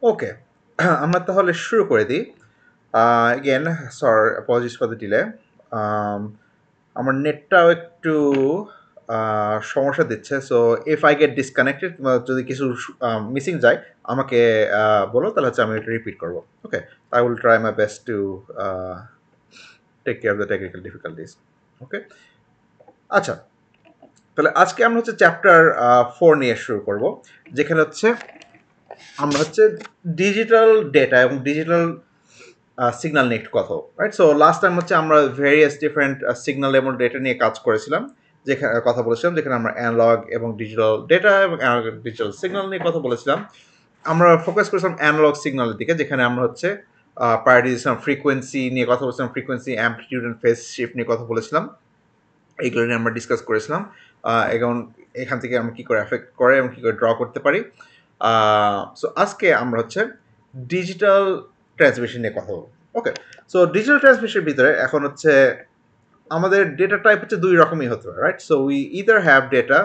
ওকে আমরা তাহলে শুরু করে দিই again apologies for the delay আমার নেটটাও একটু সমস্যা দিচ্ছে so if I get disconnected যদি কিছু মিসিং যায় আমাকে বলো তাহলে হচ্ছে আমি এটা রিপিট করবো okay I will try my best to take care of the technical difficulties okay আচ্ছা তাহলে আজকে আমরা হচ্ছে চ্যাপ্টার 4 নিয়ে শুরু করব যেখানে হচ্ছে আমরা হচ্ছে ডিজিটাল ডেটা এবং ডিজিটাল সিগন্যাল নিয়ে একটু কথা রাইট সো লাস্ট টাইম হচ্ছে আমরা ভেরিয়াস ডিফারেন্ট সিগন্যাল এবং ডেটা নিয়ে কাজ করেছিলাম যেখানে কথা বলেছিলাম যেখানে আমরা অ্যানালগ এবং ডিজিটাল ডেটা এবং অ্যানালগ ডিজিটাল সিগন্যাল নিয়ে কথা বলেছিলাম আমরা ফোকাস করেছিলাম অ্যানালগ সিগন্যালের দিকে যেখানে আমরা হচ্ছে প্রায়োরিটিজেশন ফ্রিকোয়েন্সি নিয়ে কথা বলেছিলাম frequency amplitude and phase shift নিয়ে কথা বলেছিলাম এইগুলো নিয়ে আমরা ডিসকাস করেছিলাম এখন এখান থেকে আমরা কী করে এফেক্ট করে এবং কী করে ড্র করতে পারি সো আজকে আমরা হচ্ছে ডিজিটাল ট্রান্সমিশন নিয়ে কথা বলবো ওকে সো ডিজিটাল ট্রান্সমিশনের ভিতরে এখন হচ্ছে আমাদের ডেটা টাইপ হচ্ছে দুই রকমই হতে পারে right so we either have data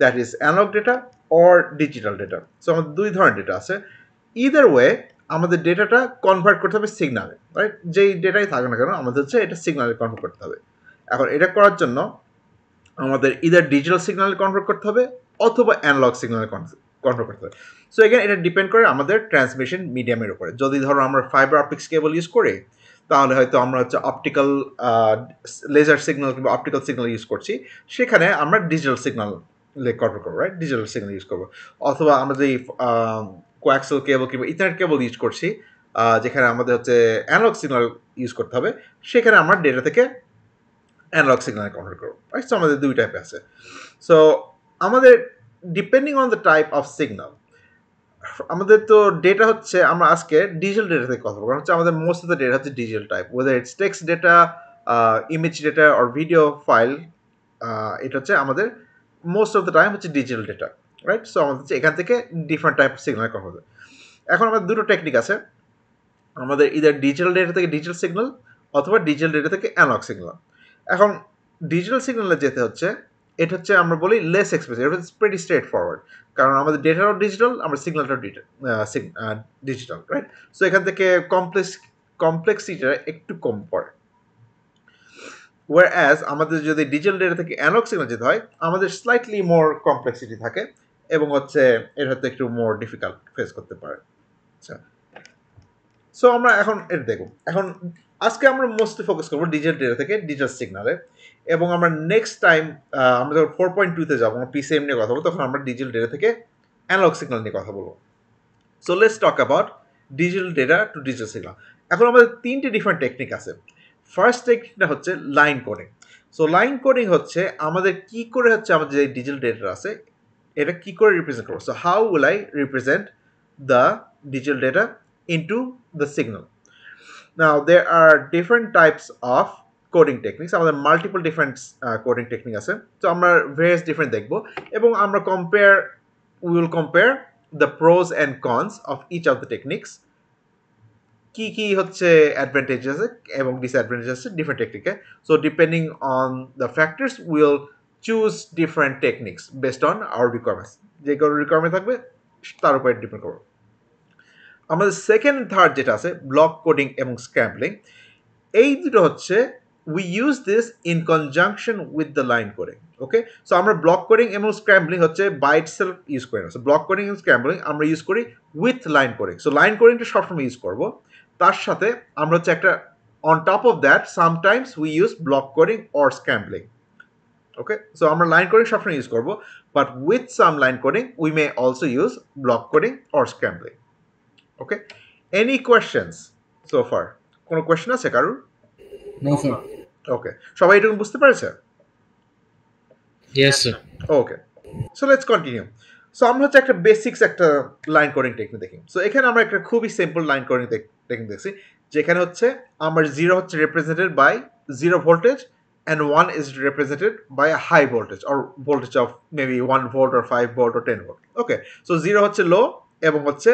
that is analog data or digital data so আমাদের দুই ধরনের ডেটা আছে ইদার ওয়ে আমাদের ডেটাটা কনভার্ট করতে হবে সিগনালে রাইট যেই ডেটাই থাকে না কেন আমাদের হচ্ছে এটা সিগনালে কনভার্ট করতে হবে এখন এটা করার জন্য আমাদের ইদার ডিজিটাল সিগনালে কনভার্ট করতে হবে অথবা অ্যানালগ সিগনালে কনভার্ট করতে হবে সো এখানে এটা ডিপেন্ড করে আমাদের ট্রান্সমিশন মিডিয়ামের উপরে যদি ধরো আমরা ফাইবার অপটিক্স কেবল ইউজ করি তাহলে হয়তো আমরা হচ্ছে অপটিক্যাল লেজার সিগন্যাল কিংবা অপটিক্যাল সিগন্যাল ইউজ করছি সেখানে আমরা ডিজিটাল সিগন্যাল কনভার্ট করবো রাইট ডিজিটাল সিগন্যাল ইউজ করবো অথবা আমরা যদি কোয়াক্সেল কেবল কিংবা ইথারনেট কেবল ইউজ করছি যেখানে আমাদের হচ্ছে অ্যানালগ সিগন্যাল ইউজ করতে হবে সেখানে আমরা ডেটা থেকে অ্যানালগ সিগন্যালে কনভার্ট করবো রাইট সো আমাদের দুই টাইপে আছে সো আমাদের depending on the type of signal আমাদের তো ডেটা হচ্ছে আমরা আজকে ডিজিটাল ডেটা থেকে কথা বলবো কারণ হচ্ছে আমাদের মোস্ট অফ দ্য ডেটা হচ্ছে digital type whether it's text data image data or video file এটা হচ্ছে আমাদের মোস্ট অফ দ্য টাইম হচ্ছে ডিজিটাল ডেটা রাইট সো আমাদের হচ্ছে এখান থেকে ডিফারেন্ট টাইপ সিগন্যাল কথা হবে এখন আমাদের দুটো টেকনিক আছে আমাদের ইদার ডিজিটাল ডেটা থেকে ডিজিটাল সিগন্যাল অথবা ডিজিটাল ডেটা থেকে অ্যানালগ সিগন্যাল এখন ডিজিটাল সিগন্যালে যেতে হচ্ছে এটা হচ্ছে আমরা বলি লেস এক্সপেন্সিভ এটা হচ্ছে প্রেটি স্ট্রেট ফরওয়ার্ড কারণ আমাদের ডেটাও ডিজিটাল আমরা সিগন্যালটাও ডিজিটাল রাইট সো এখান থেকে কমপ্লেক্সিটিটা একটু কম পড়ে ওয়ার অ্যাজ আমাদের যদি ডিজিটাল ডেটা থেকে অ্যানালগ সিগন্যাল যেতে হয় আমাদের স্লাইটলি মোর কমপ্লেক্সিটি থাকে এবং হচ্ছে এটা হয়তো একটু মোর ডিফিকাল্ট ফেস করতে পারে আচ্ছা সো আমরা এখন এটা দেখব এখন আজকে আমরা মোস্টলি ফোকাস করবো ডিজিটাল ডেটা থেকে ডিজিটাল সিগনালে এবং আমরা নেক্সট টাইম আমরা যখন 4.2-তে যাবো আমরা পিসিএম নিয়ে কথা বলবো তখন আমরা ডিজিটাল ডেটা থেকে অ্যানালগ সিগন্যাল নিয়ে কথা বলবো so let's talk about digital data to digital signal এখন আমাদের তিনটে ডিফারেন্ট টেকনিক আছে ফার্স্ট টেকনিকটা হচ্ছে line coding so line coding হচ্ছে আমাদের কি করে হচ্ছে আমাদের যে ডিজিটাল ডেটা আছে এটা কি করে রিপ্রেজেন্ট করবো so how will I represent the digital data into the signal. Now there are different types of coding techniques. আমাদের multiple different coding technique আছে তো আমরা various different দেখব এবং আমরা we will compare the pros and cons of each of the techniques কি কি হচ্ছে অ্যাডভান্টেজ আছে এবং ডিসঅ্যাডভান্টেজ আছে ডিফারেন্ট টেকনিকে so depending on the factors will choose different techniques based on our requirements যে কোনো রিকোয়ারমেন্ট থাকবে তার উপরে ডিপেন্ড করবে আমাদের সেকেন্ড থার্ড যেটা আছে ব্লক কোডিং এবং স্ক্র্যাম্বলিং এই দুটো হচ্ছে we use this in conjunction with the line coding okay so আমরা ব্লক কোডিং এবং স্ক্র্যাম্বলিং হচ্ছে বাই ইটসেলফ ইউজ করি না সো ব্লক কোডিং এবং স্ক্র্যাম্বলিং আমরা ইউজ করি with line coding so line কোডিংটা সবসময় ইউজ করবো তার সাথে আমরা হচ্ছে একটা on top of that sometimes we use block coding or scrambling okay so আমরা লাইন কোডিং সবসময় ইউজ করবো but with some line coding we may also use block coding or scrambling okay any questions so far কোনো question আছে কারুর No, sir. ওকে সবাই এটুকু বুঝতে পেরেছে Yes, sir. Okay so let's continue so আমরা হচ্ছে একটা বেসিক্স একটা লাইন কোডিং টেকনিক দেখি সো এখানে আমরা একটা খুবই সিম্পল লাইন কোডিং টেকনিক দেখছি যেখানে হচ্ছে আমার জিরো হচ্ছে represented by zero voltage and one is represented by a high voltage or voltage of maybe 1 volt or 5 volt or 10 volt okay so zero হচ্ছে লো এবং হচ্ছে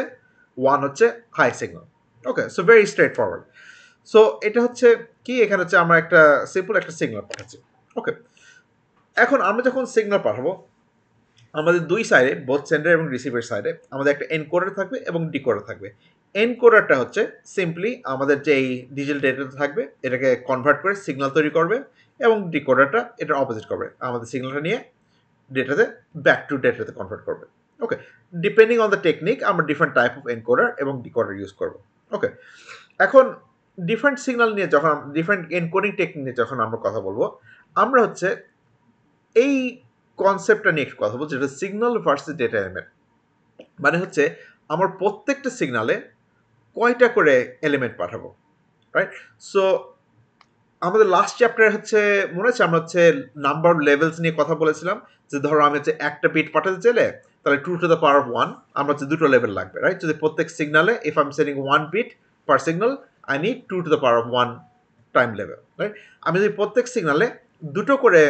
ওয়ান হচ্ছে high signal okay so very straight forward so এটা হচ্ছে কি এখানে হচ্ছে আমরা একটা সিম্পল একটা সিগন্যাল পাঠাচ্ছি ওকে এখন আমরা যখন সিগন্যাল পাঠাবো আমাদের দুই সাইডে বোথ সেন্ডার এবং রিসিভার সাইডে আমাদের একটা এনকোডার থাকবে এবং ডিকোডার থাকবে। এনকোডারটা হচ্ছে সিম্পলি আমাদের যে এই ডিজিটাল ডেটা থাকবে এটাকে কনভার্ট করে সিগন্যাল তৈরি করবে, এবং ডিকোডারটা এটার অপোজিট করবে, আমাদের সিগন্যালটা নিয়ে ডেটাতে ব্যাক টু ডেটাতে কনভার্ট করবে। ওকে, ডিপেন্ডিং অন দ্য টেকনিক আমরা ডিফারেন্ট টাইপ অফ এনকোডার এবং ডিকোডার ইউজ করবো। ওকে, এখন ডিফারেন্ট সিগন্যাল নিয়ে যখন ডিফারেন্ট এনকোডিং টেকনিক নিয়ে যখন আমরা কথা বলবো, আমরা হচ্ছে এই কনসেপ্টটা নিয়ে একটু কথা বলবো, যেটা সিগন্যাল ভার্সেস ডেটা এলিমেন্ট। মানে হচ্ছে আমার প্রত্যেকটা সিগনালে কয়টা করে এলিমেন্ট পাঠাবো, রাইট? সো আমাদের লাস্ট চ্যাপ্টারে হচ্ছে মনে আছে আমরা হচ্ছে নাম্বার লেভেলস নিয়ে কথা বলেছিলাম, যে ধরো আমি হচ্ছে একটা বিট পাঠাতে চাইলে তাহলে 2 to the power of 1 আমরা হচ্ছে দুটো লেভেল লাগবে, রাইট? যদি প্রত্যেক সিগনালে if I am sending 1 bit per signal I need 2 to the power of 1 time level, right? আমি যদি প্রত্যেক সিগনালে দুটো করে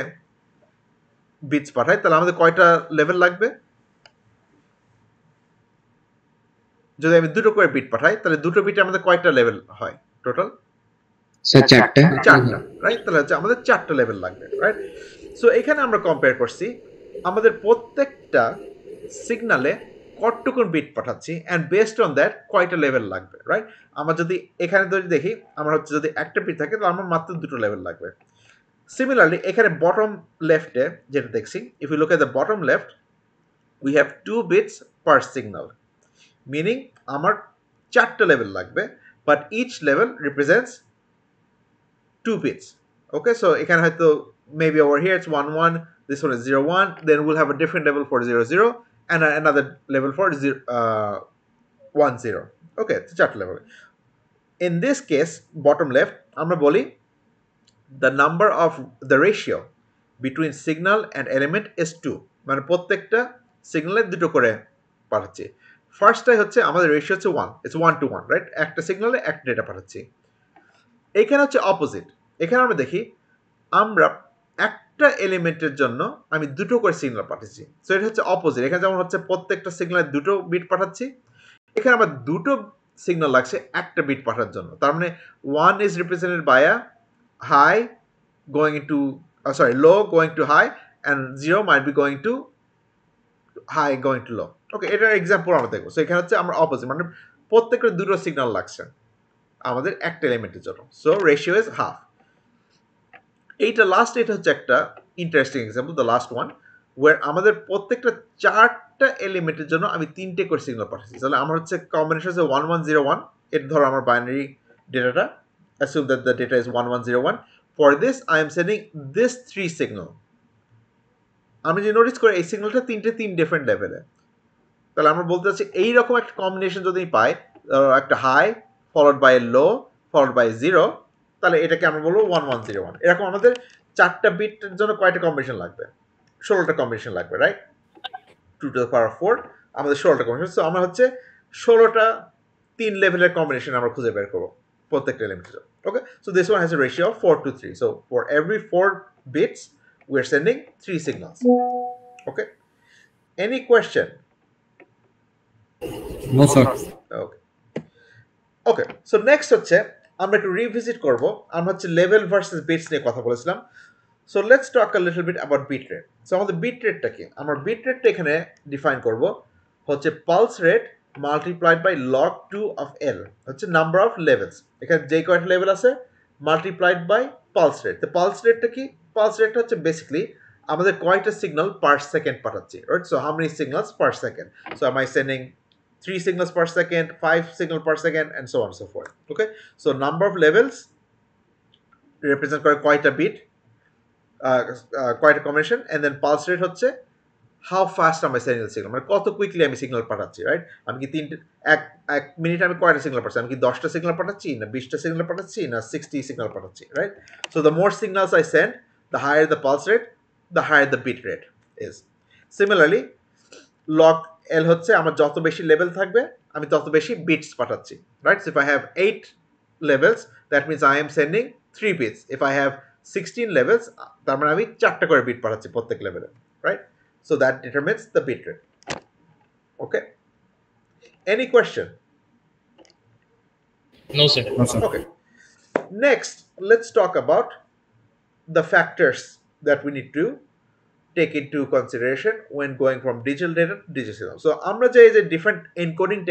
বিটস পাঠাই তাহলে আমাদের কয়টা লেভেল লাগবে? যদি আমি দুটো করে বিট পাঠাই তাহলে দুটো বিটে আমাদের কয়টা লেভেল হয় টোটাল? স্যার চারটা। চারটা, রাইট? তাহলে হচ্ছে আমাদের চারটা লেভেল লাগবে, রাইট? সো এখানে আমরা কম্পেয়ার করছি আমাদের প্রত্যেকটা সিগনালে কতটুকুন বিট পাঠাচ্ছি অ্যান্ড বেসড অন দ্যাট কয়টা লেভেল লাগবে, রাইট? আমরা যদি এখানে যদি দেখি আমরা হচ্ছে যদি একটা বিট থাকে তাহলে আমার মাত্র দুটো লেভেল লাগবে। সিমিলারলি এখানে বটম লেফটে যেটা দেখছি, if you look at the bottom left we have 2 bits per signal, meaning আমার চারটা লেভেল লাগবে, but each level represents 2 bits. Okay, so এখানে হয়তো maybe over here it's 1 1, this one is 0 1, then we'll have a different level for 0 0 and another level for 1 0. Okay, it's চারটা level. In this case bottom left আমরা বলি the number of the ratio between signal and element is 2, মানে প্রত্যেকটা সিগনালে দুটো করে পাঠাচ্ছি। ফার্স্টটাই হচ্ছে আমাদের রেশিও হচ্ছে 1, it's 1 to 1, রাইট? একটা সিগনালে একটা ডেটা পাঠাচ্ছি। এখানে হচ্ছে অপোজিট, এখানে আমরা দেখি আমরা একটা এলিমেন্টের জন্য আমি দুটো করে সিগন্যাল পাঠাচ্ছি। সো এটা হচ্ছে অপোজিট, এখানে যেমন হচ্ছে প্রত্যেকটা সিগন্যালে দুটো বিট পাঠাচ্ছি, এখানে আমার দুটো সিগন্যাল লাগছে একটা বিট পাঠার জন্য। তার মানে 1 is represented by a high going into low going to high and 0 might be going to high going to low. ওকে, এটার এক্সাম্পল আমরা দেখবো। সো এখানে হচ্ছে আমরা অপোজিট, মানে প্রত্যেকের দুটো সিগন্যাল লাগছে আমাদের একটা এলিমেন্টের জন্য। So ratio is half. এইটা লাস্ট, এটা হচ্ছে একটা interesting example, the last one, where আমাদের প্রত্যেকটা চারটা এলিমেন্টের জন্য আমি তিনটে করে সিগন্যাল পাঠাচ্ছি। তাহলে আমার হচ্ছে কম্বিনেশন হচ্ছে 1 1 0 1, এটা ধরো আমার binary ডেটাটা, assume that the data is 1 1 0 1. For this I am sending this 3 signal. আমি যে নোটিস করি এই সিগন্যালটা তিন ডিফারেন্ট লেভেলে, তাহলে আমরা বলতে চাচ্ছি এইরকম একটা কম্বিনেশন যদি পাই, একটা high followed by low followed by 0, তাহলে এটাকে আমরা বলবো 1 1 0 1। এরকম আমাদের চারটা বিটের জন্য কয়টা কম্বিনেশন লাগবে? 16টা কম্বিনেশন লাগবে, right? 2 to the power of 4 আমাদের 16টা কম্বিনেশন। সো আমরা হচ্ছে 16টা 3 লেভেলের কম্বিনেশন আমরা খুঁজে বের করবো প্রত্যেকটা এলিমেন্টের জন্য। Okay, so this one has a ratio of 4 to 3, so for every 4 bits we are sending 3 signals. Okay, any question? No sir. Okay okay, so next হচ্ছে আমরা একটু রিভিজিট করব, আমরা হচ্ছে লেভেল ভার্সেস বিটস নিয়ে কথা বলেছিলাম। So let's talk a little bit about bit rate. So আমাদের বিট রেটটা কি? আমরা বিট রেটটা এখানে ডিফাইন করব হচ্ছে pulse rate multiplied by log 2 of L, হচ্ছে নাম্বার অফ লেভেলস, এখানে যে কয়টা লেভেল আছে মাল্টিপ্লাইড বাই পালস রেট। তো পালস রেটটা কি? পালস রেটটা হচ্ছে বেসিক্যালি আমাদের কয়টা সিগন্যাল পার সেকেন্ড পাঠাচ্ছি, right? So how many signals per second, so am I sending 3 signals per second, 5 signals per second, and so on and so forth. Okay, so number of levels represent quite a bit, quite a combination, and then pulse rate হচ্ছে how fast am I sending the signal, মানে কত quickly আমি signal পাঠাচ্ছি, right? আমি কি এক মিনিটে আমি কয়টা সিগন্যাল পাঠাচ্ছি, আমি কি 10টা সিগন্যাল পাঠাচ্ছি না 20টা সিগন্যাল পাঠাচ্ছি না 60 সিগন্যাল পাঠাচ্ছি, right? So the more signals I send, the higher the pulse rate, the higher the bit rate is. Similarly, log L হচ্ছে আমার যত বেশি লেভেল থাকবে আমি তত বেশি বিটস পাঠাচ্ছি, right? So if I have 8 levels that means I am sending 3 bits. If I have 16 levels তার মানে আমি 4টা করে বিট পাঠাচ্ছি প্রত্যেক লেভেলে, right? So that determines the bit rate. Okay, any question? No sir. Okay, next let's talk about the factors that we need to take into consideration when going from digital data to digital signal. So আমরা যে different encoding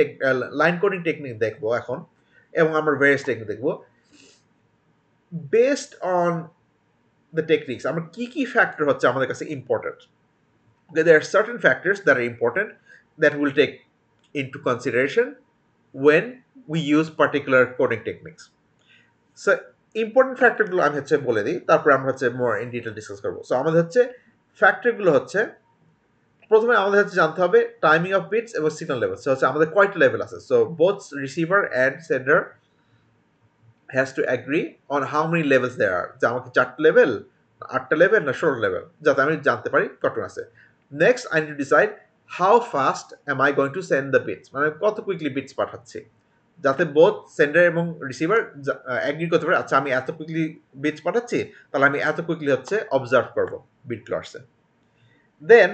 line coding technique দেখবো এখন এবং আমরা various technique দেখবো based on the techniques আমরা কি factor হচ্ছে আমাদের কাছে important. Okay, there are certain factors that are important that we'll take into consideration when we use particular coding techniques. So important factor গুলো আমি হচ্ছে বলে দিই তারপর আমরা হচ্ছে more in detail discuss করব. So আমাদের হচ্ছে factor গুলো হচ্ছে প্রথমে আমাদের হচ্ছে জানতে হবে টাইমিং অফ বিটস এবং সিগন্যাল লেভেল। সো হচ্ছে আমাদের কয়টা লেভেল আছে। So both receiver and sender has to agree on how many levels there are, যে আমাকে 4টা লেভেল, 8টা লেভেল না 16 লেভেল, যাতে আমি জানতে পারি কতটা আছে। Next I need to decide how fast am I going to send the bits, মানে কত কুইকলি বিটস পাঠাচ্ছি, যাতে বোথ সেন্ডার এবং রিসিভার অ্যাগ্রি করতে পারে আচ্ছা আমি এত কুইকলি বিটস পাঠাচ্ছি তাহলে আমি এত কুইকলি হচ্ছে অবজার্ভ করবো বিটগুলো আসছে। দেন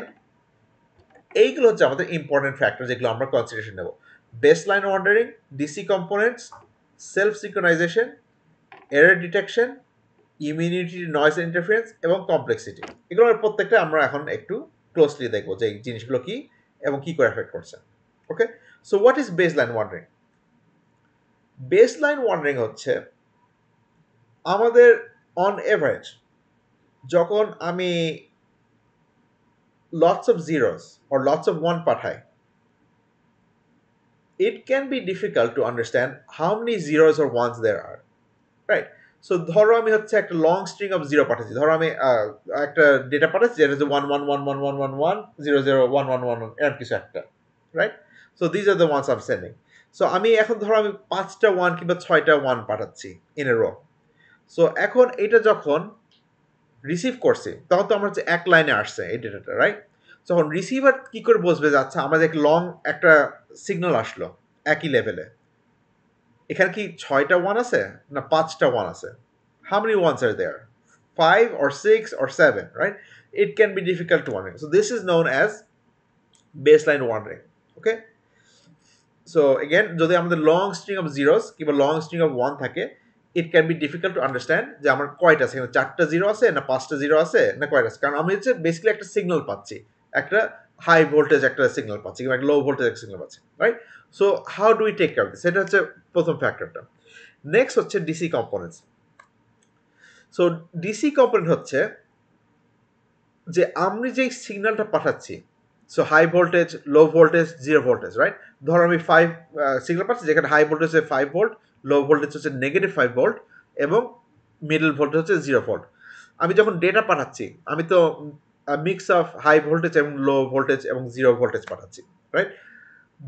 এইগুলো হচ্ছে আমাদের ইম্পর্টেন্ট ফ্যাক্টর যেগুলো আমরা কনসিডারেশন নেব। Baseline ordering, DC components, self synchronisation, error detection, immunity noise interference এবং কমপ্লেক্সিটি। এগুলোর প্রত্যেকটা আমরা এখন একটু ক্লোজলি দেখবো যে এই জিনিসগুলো কি এবং কি করে এফেক্ট করছে। Okay, so what is baseline wandering? Baseline wandering হচ্ছে আমাদের অন এভারেজ যখন আমি lots of zeros or lots of one পাঠাই, it can be difficult to understand how many zeros or ones there are, right? So ধরো আমি হচ্ছে একটা long string of zero পাঠাচ্ছি, ধরো আমি একটা ডেটা পাঠাচ্ছি যেটা হচ্ছে 1111111100111 এরকম কিছু একটা, right? So these are the ones I am sending. সো আমি এখন ধরো আমি 5টা ওয়ান কিংবা 6টা ওয়ান পাঠাচ্ছি ইন এ রো। সো এখন এটা যখন রিসিভ করছি তখন তো আমার হচ্ছে এক লাইনে আসছে এই ডেটাটা, রাইট? তখন রিসিভার কি করে বুঝবে যে আচ্ছা আমাদের লং একটা সিগন্যাল আসলো একই লেভেলে, এখানে কি 6টা ওয়ান আছে না 5টা ওয়ান আছে? How many ones are there? 5 or 6 or 7, right? It can be difficult to wondering. So this is known as baseline wandering. Okay? So again, যদি আমাদের লং স্ট্রিং অফ জিরোস কিংবা লং স্ট্রিং অফ ওয়ান থাকে, it can be difficult to understand যে আমার কয়টা আছে, 4টা zero আছে না 5টা জিরো আছে না কয়টা আছে, কারণ আমি হচ্ছে বেসিক্যালি একটা সিগন্যাল পাচ্ছি, একটা হাই ভোল্টেজ একটা সিগন্যাল পাচ্ছি কিংবা একটা লো ভোল্টেজ একটা সিগন্যাল পাচ্ছি, right? So how do we take care of this? সেটা হচ্ছে প্রথম ফ্যাক্টরটা। নেক্সট হচ্ছে DC components. So DC component হচ্ছে যে আমি যেই সিগন্যালটা পাঠাচ্ছি, so high voltage, low voltage, zero voltage, right? ধরো আমি 5 সিগন্যাল পাচ্ছি যেখানে হাই ভোল্টেজ হচ্ছে 5 ভোল্ট, লো ভোল্টেজ হচ্ছে -5 ভোল্ট এবং মিডল ভোল্টেজ হচ্ছে 0 ভোল্ট। আমি যখন ডেটা পাঠাচ্ছি আমি তো মিক্স অফ হাই ভোল্টেজ এবং লো ভোল্টেজ এবং 0 ভোল্টেজ পাঠাচ্ছি, রাইট?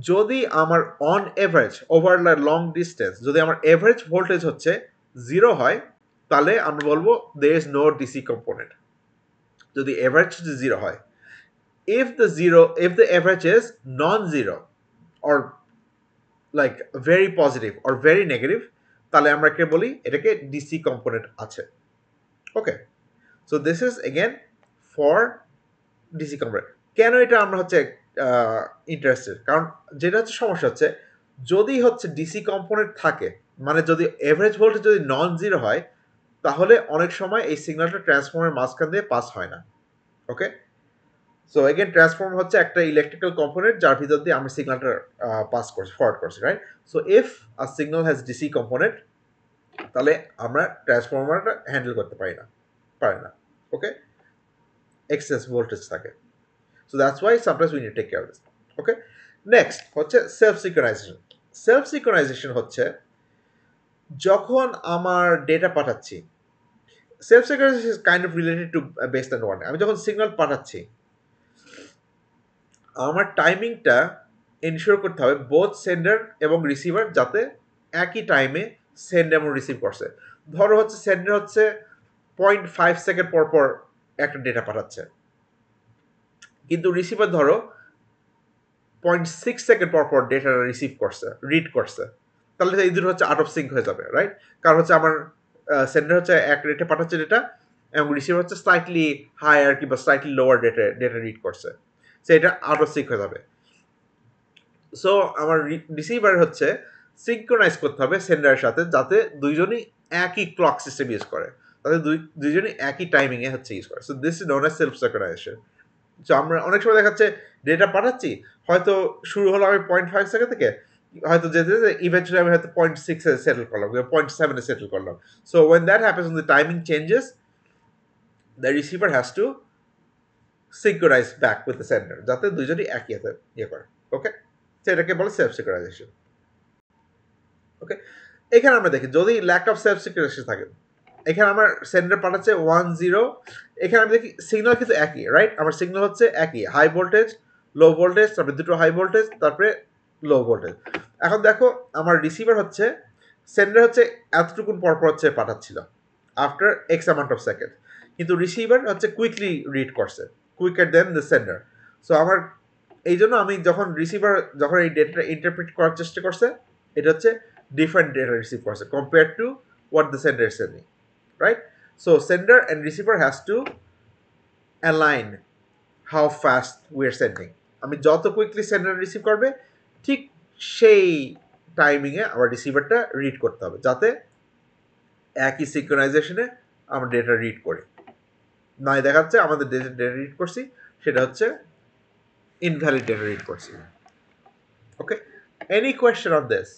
যদি আমার on average over long distance যদি আমার এভারেজ ভোল্টেজ হচ্ছে 0 হয় তাহলে আমরা বলবো there is no DC component. যদি এভারেজ 0 হয়, if the average is non-zero or like very positive or very negative, তাহলে আমরা কে বলি এটাকে ডিসি কম্পোনেন্ট আছে। Okay, so this is again for DC component. কেন এটা আমরা হচ্ছে ইন্টারেস্টেড? কারণ যেটা হচ্ছে সমস্যা হচ্ছে যদি হচ্ছে ডিসি কম্পোনেন্ট থাকে, মানে যদি এভারেজ ভোল্টেজ যদি নন জিরো হয় তাহলে অনেক সময় এই সিগন্যালটা ট্রান্সফর্মের মাঝখান দিয়ে পাস হয় না। ওকে, সো এগেন ট্রান্সফর্মার হচ্ছে একটা ইলেকট্রিক্যাল কম্পোনেন্ট যার ভিতর দিয়ে আমরা সিগন্যালটা পাস করছি, ফরওয়ার্ড করছি, right? So if a signal has DC component তাহলে আমরা ট্রান্সফর্মারটা হ্যান্ডেল করতে পারি না। ওকে, এক্সেস ভোল্টেজ থাকে। So that's why sometimes we need to take care of this. Okay, next হচ্ছে সেলফ সিঙ্ক্রোনাইজেশন। সেলফ সিঙ্ক্রোনাইজেশন হচ্ছে যখন আমার ডেটা পাঠাচ্ছি, self synchronization is kind of related to baseline ওয়ার্নিং। আমি যখন সিগন্যাল পাঠাচ্ছি আমার টাইমিংটা এনশিওর করতে হবে বোথ সেন্ডার এবং রিসিভার যাতে একই টাইমে সেন্ড এবং রিসিভ করছে। ধরো হচ্ছে সেন্ডার হচ্ছে 0.5 সেকেন্ড পর পর একটা ডেটা পাঠাচ্ছে, কিন্তু রিসিভার ধরো 0.6 সেকেন্ড পর পর ডেটা রিসিভ করছে, রিড করছে, তাহলে এই দুটো হচ্ছে আউট অফ সিঙ্ক হয়ে যাবে, রাইট? কারণ হচ্ছে আমার সেন্ডার হচ্ছে এক রেটে পাঠাচ্ছে ডেটা এবং রিসিভার হচ্ছে স্লাইটলি হায়ার কিংবা স্লাইটলি লোয়ার ডেটা রিড করছে, সো এটা আউট অফ সিঙ্ক হয়ে যাবে। সো আমার রিসিভার হচ্ছে সিঙ্ক্রোনাইজ করতে হবে সেন্ডারের সাথে যাতে দুইজনই একই ক্লক সিস্টেম ইউজ করে। তাদের দুইজনই একই টাইমিংয়ে হচ্ছে ইউজ করে। So this is known as self synchronisation. So আমরা অনেক সময় দেখাচ্ছে ডেটা পাঠাচ্ছি, হয়তো শুরু হলো আমি 0.5 সেকেন্ড থেকে, হয়তো যেতে যেতে ইভেন্চুয়ালি আমি হয়তো 0.6-এ সেটেল করলাম, 0.7-এ সেটেল করলাম। So when that happens, when the timing changes, the receiver has to synchronize back with the sender, যাতে দুইজনই একই হাতে ইয়ে করে। ওকে, তো এটাকে বলে সেলফ সিঙ্ক্রোনাইজেশন। ওকে, এখানে আমরা দেখি যদি ল্যাক অফ সেলফ সিঙ্ক্রোনাইজেশন থাকে, এখানে আমার সেন্ডার পাঠাচ্ছে 1-0, এখানে আমি দেখি সিগন্যাল কিন্তু একই, রাইট? আমার সিগন্যাল হচ্ছে একই, হাই ভোল্টেজ, লো ভোল্টেজ, তারপরে দুটো হাই ভোল্টেজ, তারপরে লো ভোল্টেজ। এখন দেখো আমার রিসিভার হচ্ছে, সেন্ডার হচ্ছে এতটুকুন পরপর হচ্ছে পাঠাচ্ছিল after X amount of second, কিন্তু রিসিভার হচ্ছে কুইকলি রিড করছে, quicker than the sender. So আমার এই জন্য আমি যখন রিসিভার যখন এই ডেটাটা ইন্টারপ্রিট করার চেষ্টা করছে, এটা হচ্ছে ডিফারেন্ট ডেটা রিসিভ করছে compare to what the sender is sending, right? So sender and receiver has to align how fast we are sending. আমি যত কুইকলি সেন্ডার রিসিভ করবে ঠিক সেই টাইমিংয়ে আমার রিসিভারটা রিড করতে হবে, যাতে একই সিঙ্ক্রোনাইজেশনে আমরা ডেটা রিড করি। নাই দেখাচ্ছে আমাদের ডেটা রিড করছি, সেটা হচ্ছে ইনভ্যালিড ডেটা রিড করছি। Okay, any question on this?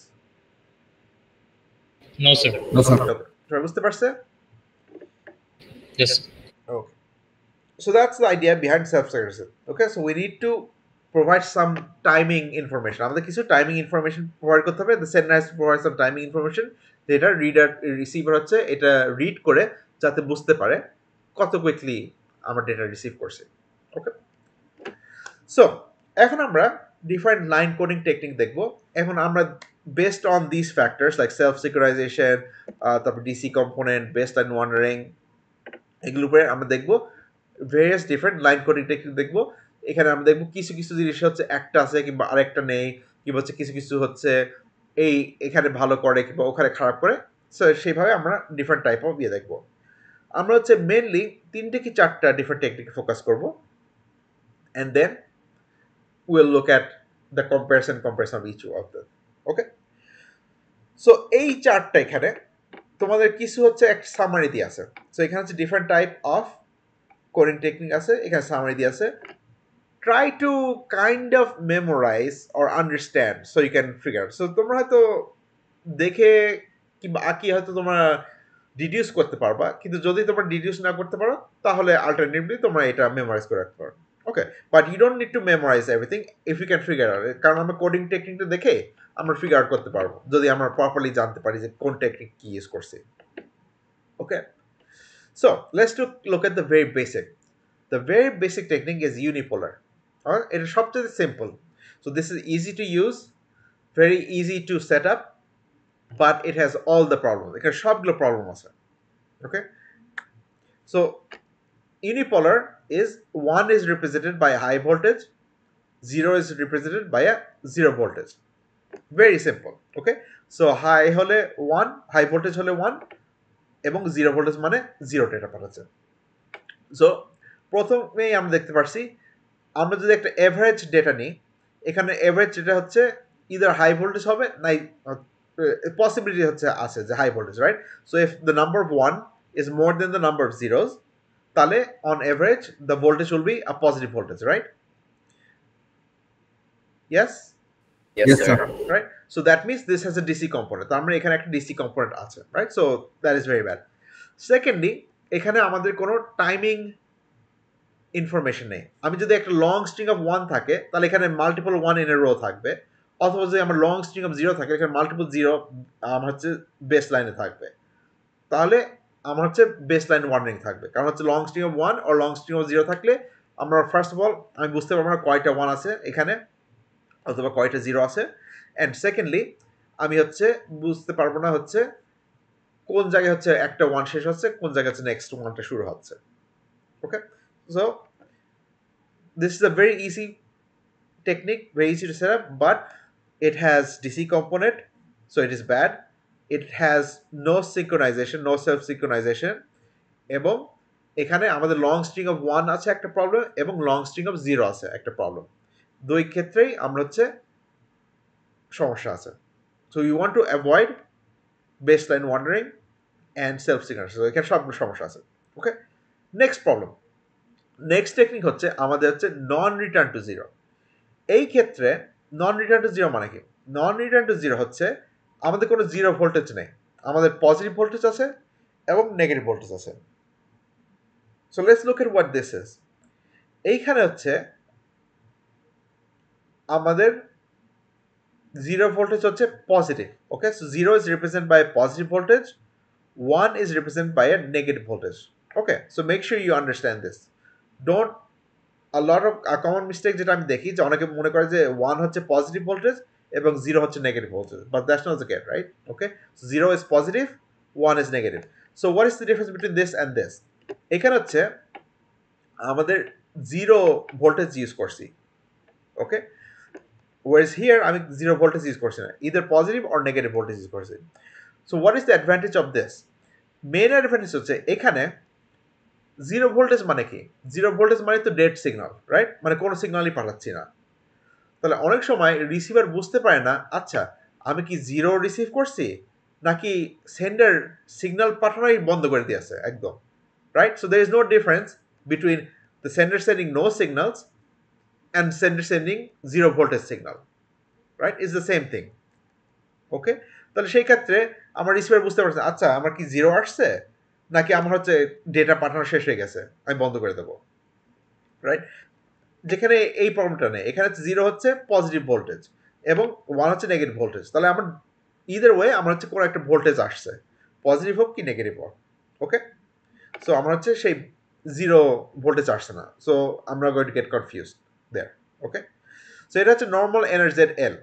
No, sir. No, sir. সবাই বুঝতে পারছে? Yes. Okay. So that's the idea behind self-service. Okay, so we need to provide some timing information. আমাদের কিছু timing information provide করতে হবে। The sender has to provide some timing information যেটা reader receiver হচ্ছে এটা রিড করে যাতে বুঝতে পারে কত কুইকলি আমার ডেটা রিসিভ করছে। ওকে, সো এখন আমরা ডিফারেন্ট লাইন কোডিং টেকনিক দেখব। এখন আমরা based on this factors like self synchronisation, তারপর DC component, base line wandering, এগুলোর উপরে আমরা দেখবো various different line coding technique দেখবো। এখানে আমরা দেখবো কিছু কিছু জিনিস হচ্ছে একটা আছে কিংবা আরেকটা নেই, কিংবা হচ্ছে কিছু কিছু হচ্ছে এই এখানে ভালো করে কিংবা ওখানে খারাপ করে। সো সেইভাবে আমরা ডিফারেন্ট টাইপ অফ ইয়ে দেখবো। আমরা হচ্ছে মেনলি 3টে কি 4টা ডিফারেন্ট টেকনিকে ফোকাস করবো, and then will look at the comparison of each of the. Okay, so এই 4টা এখানে তোমাদের কিছু হচ্ছে একটা সামারি দিয়ে আছে। সো এখানে হচ্ছে different type of coding technique আছে, এখানে সামারি দিয়ে আছে। Try to kind of memorize or understand so you can figure. So তোমরা হয়তো দেখে কিংবা আঁকি হয়তো তোমরা ডিডিউস করতে পারবা, কিন্তু যদি তোমরা ডিডিউস না করতে পারো তাহলে আলটারনেটিভলি তোমরা এটা মেমোরাইজ করে রাখতে পারো। Okay, but you don't need to memorise everything if you can figure out, কারণ আমরা কোডিং টেকনিকটা দেখে আমরা ফিগার আউট করতে পারবো যদি আমরা প্রপারলি জানতে পারি যে কোন টেকনিক কি ইউজ করছি। ওকে, so let's look at the very basic. The very basic technique is unipolar. It is সবচেয়ে simple. So this is easy to use, very easy to set up, but it has all the problems. এখানে সবগুলো problem আছে। Okay, so unipolar is 1 is represented by a high voltage, 0 is represented by a 0 voltage. Very simple. Okay, so high হলে 1, high voltage হলে 1 এবং 0 voltage মানে 0 data পাঠাচ্ছে। So প্রথমেই আমরা দেখতে পাচ্ছি আমরা যদি একটা এভারেজ ডেটা নিই, এখানে এভারেজ ডেটা হচ্ছে ইদার হাই ভোল্টেজ হবে, নাই পসিবিলিটি হচ্ছে আছে যে high voltage, right? So if the number of 1 is more than the number of zeros, তাহলে on average the voltage will be a positive voltage, right? Yes? Yes, sir. Right? So that means this has a DC component. তো আমরা এখানে একটা DC component আছে, right? So that is very bad. Secondly, এখানে আমাদের কোনো timing information নেই। আমি যদি একটা লং স্ট্রিং অফ 1 থাকে তাহলে এখানে মাল্টিপল 1 ইন এ রো থাকবে, অথবা যদি আমার লং স্ট্রিং অফ 0 থাকে এখানে মাল্টিপল 0 আমার হচ্ছে বেস লাইনে থাকবে, তাহলে আমার হচ্ছে বেস লাইন ওয়ার্নিং থাকবে। কারণ হচ্ছে লং স্ট্রিং অফ 1 আর লং স্ট্রিং অফ 0 থাকলে আমরা ফার্স্ট অফ অল আমি বুঝতে পারবো না কয়টা 1 আছে এখানে অথবা কয়টা 0 আছে, অ্যান্ড সেকেন্ডলি আমি হচ্ছে বুঝতে পারবো না হচ্ছে কোন জায়গায় হচ্ছে একটা 1 শেষ হচ্ছে, কোন জায়গায় হচ্ছে নেক্সট 1টা শুরু হচ্ছে। ওকে, so this is a very easy technique, very easy to set up, but it has DC component, so it is bad. It has no synchronization, no self synchronization, এবং এখানে আমাদের লং স্ট্রিং অফ 1 আছে একটা problem এবং long string of 0 আছে একটা problem, দুই ক্ষেত্রেই আমরা হচ্ছে সমস্যা আছে। So you want to avoid baseline wandering, and self signature. এখানে সবগুলো সমস্যা আছে। ওকে, নেক্সট প্রবলেম, নেক্সট টেকনিক হচ্ছে আমাদের হচ্ছে নন রিটার্ন টু জিরো। এই ক্ষেত্রে নন রিটার্ন টু জিরো মানে কি? নন রিটার্ন টু জিরো হচ্ছে আমাদের কোনো জিরো ভোল্টেজ নেই, আমাদের পজিটিভ ভোল্টেজ আছে এবং নেগেটিভ ভোল্টেজ আছে। So let's look at what this is. এইখানে হচ্ছে আমাদের জিরো ভোল্টেজ হচ্ছে positive. Okay, so zero is represent by positive voltage, 1 is represented by a negative voltage. Okay, so make sure you understand this. Don't, a lot of common mistake যেটা আমি দেখি যে অনেকে মনে করে যে 1 হচ্ছে পজিটিভ ভোল্টেজ এবং 0 হচ্ছে negative voltage, but that's not the case, right? Okay, so 0 is positive, 1 is negative. So what is the difference between this and this? এখানে হচ্ছে আমাদের 0 ভোল্টেজ ইউজ করছি। ওকে, whereas here আমি 0 ভোল্টেজ ইউজ করছি না, either positive or negative voltage use করছি। So what is the advantage of this? Main advantage হচ্ছে এখানে জিরো ভোল্টেজ মানে কি? জিরো ভোল্টেজ মানে তো ডেড সিগন্যাল, রাইট? মানে কোনো সিগন্যালই পাঠাচ্ছি না। তাহলে অনেক সময় রিসিভার বুঝতে পারে না, আচ্ছা আমি কি জিরো রিসিভ করছি নাকি সেন্ডার সিগন্যাল পাঠানোই বন্ধ করে দিয়েছে একদম, right? So there is no difference between the sender sending no signals and sender sending zero voltage signal, right? Is the same thing. Okay, তাহলে সেই ক্ষেত্রে আমার রিসিভার বুঝতে পারছে, আচ্ছা আমার কি জিরো আসছে নাকি আমার হচ্ছে ডেটা পাঠানো শেষ হয়ে গেছে, আমি বন্ধ করে দেবো, রাইট? যেখানে এই প্রবলেমটা নেই, এখানে জিরো হচ্ছে পজিটিভ ভোল্টেজ এবং 1 হচ্ছে নেগেটিভ ভোল্টেজ। তাহলে আমার ইদার ওয়ে আমার হচ্ছে কোনো একটা ভোল্টেজ আসছে, পজিটিভ হোক কি নেগেটিভ হোক। ওকে, সো আমার হচ্ছে সেই জিরো ভোল্টেজ আসছে না, সো আমরা going to get confuse there. Okay, so এটা হচ্ছে normal NRZ L.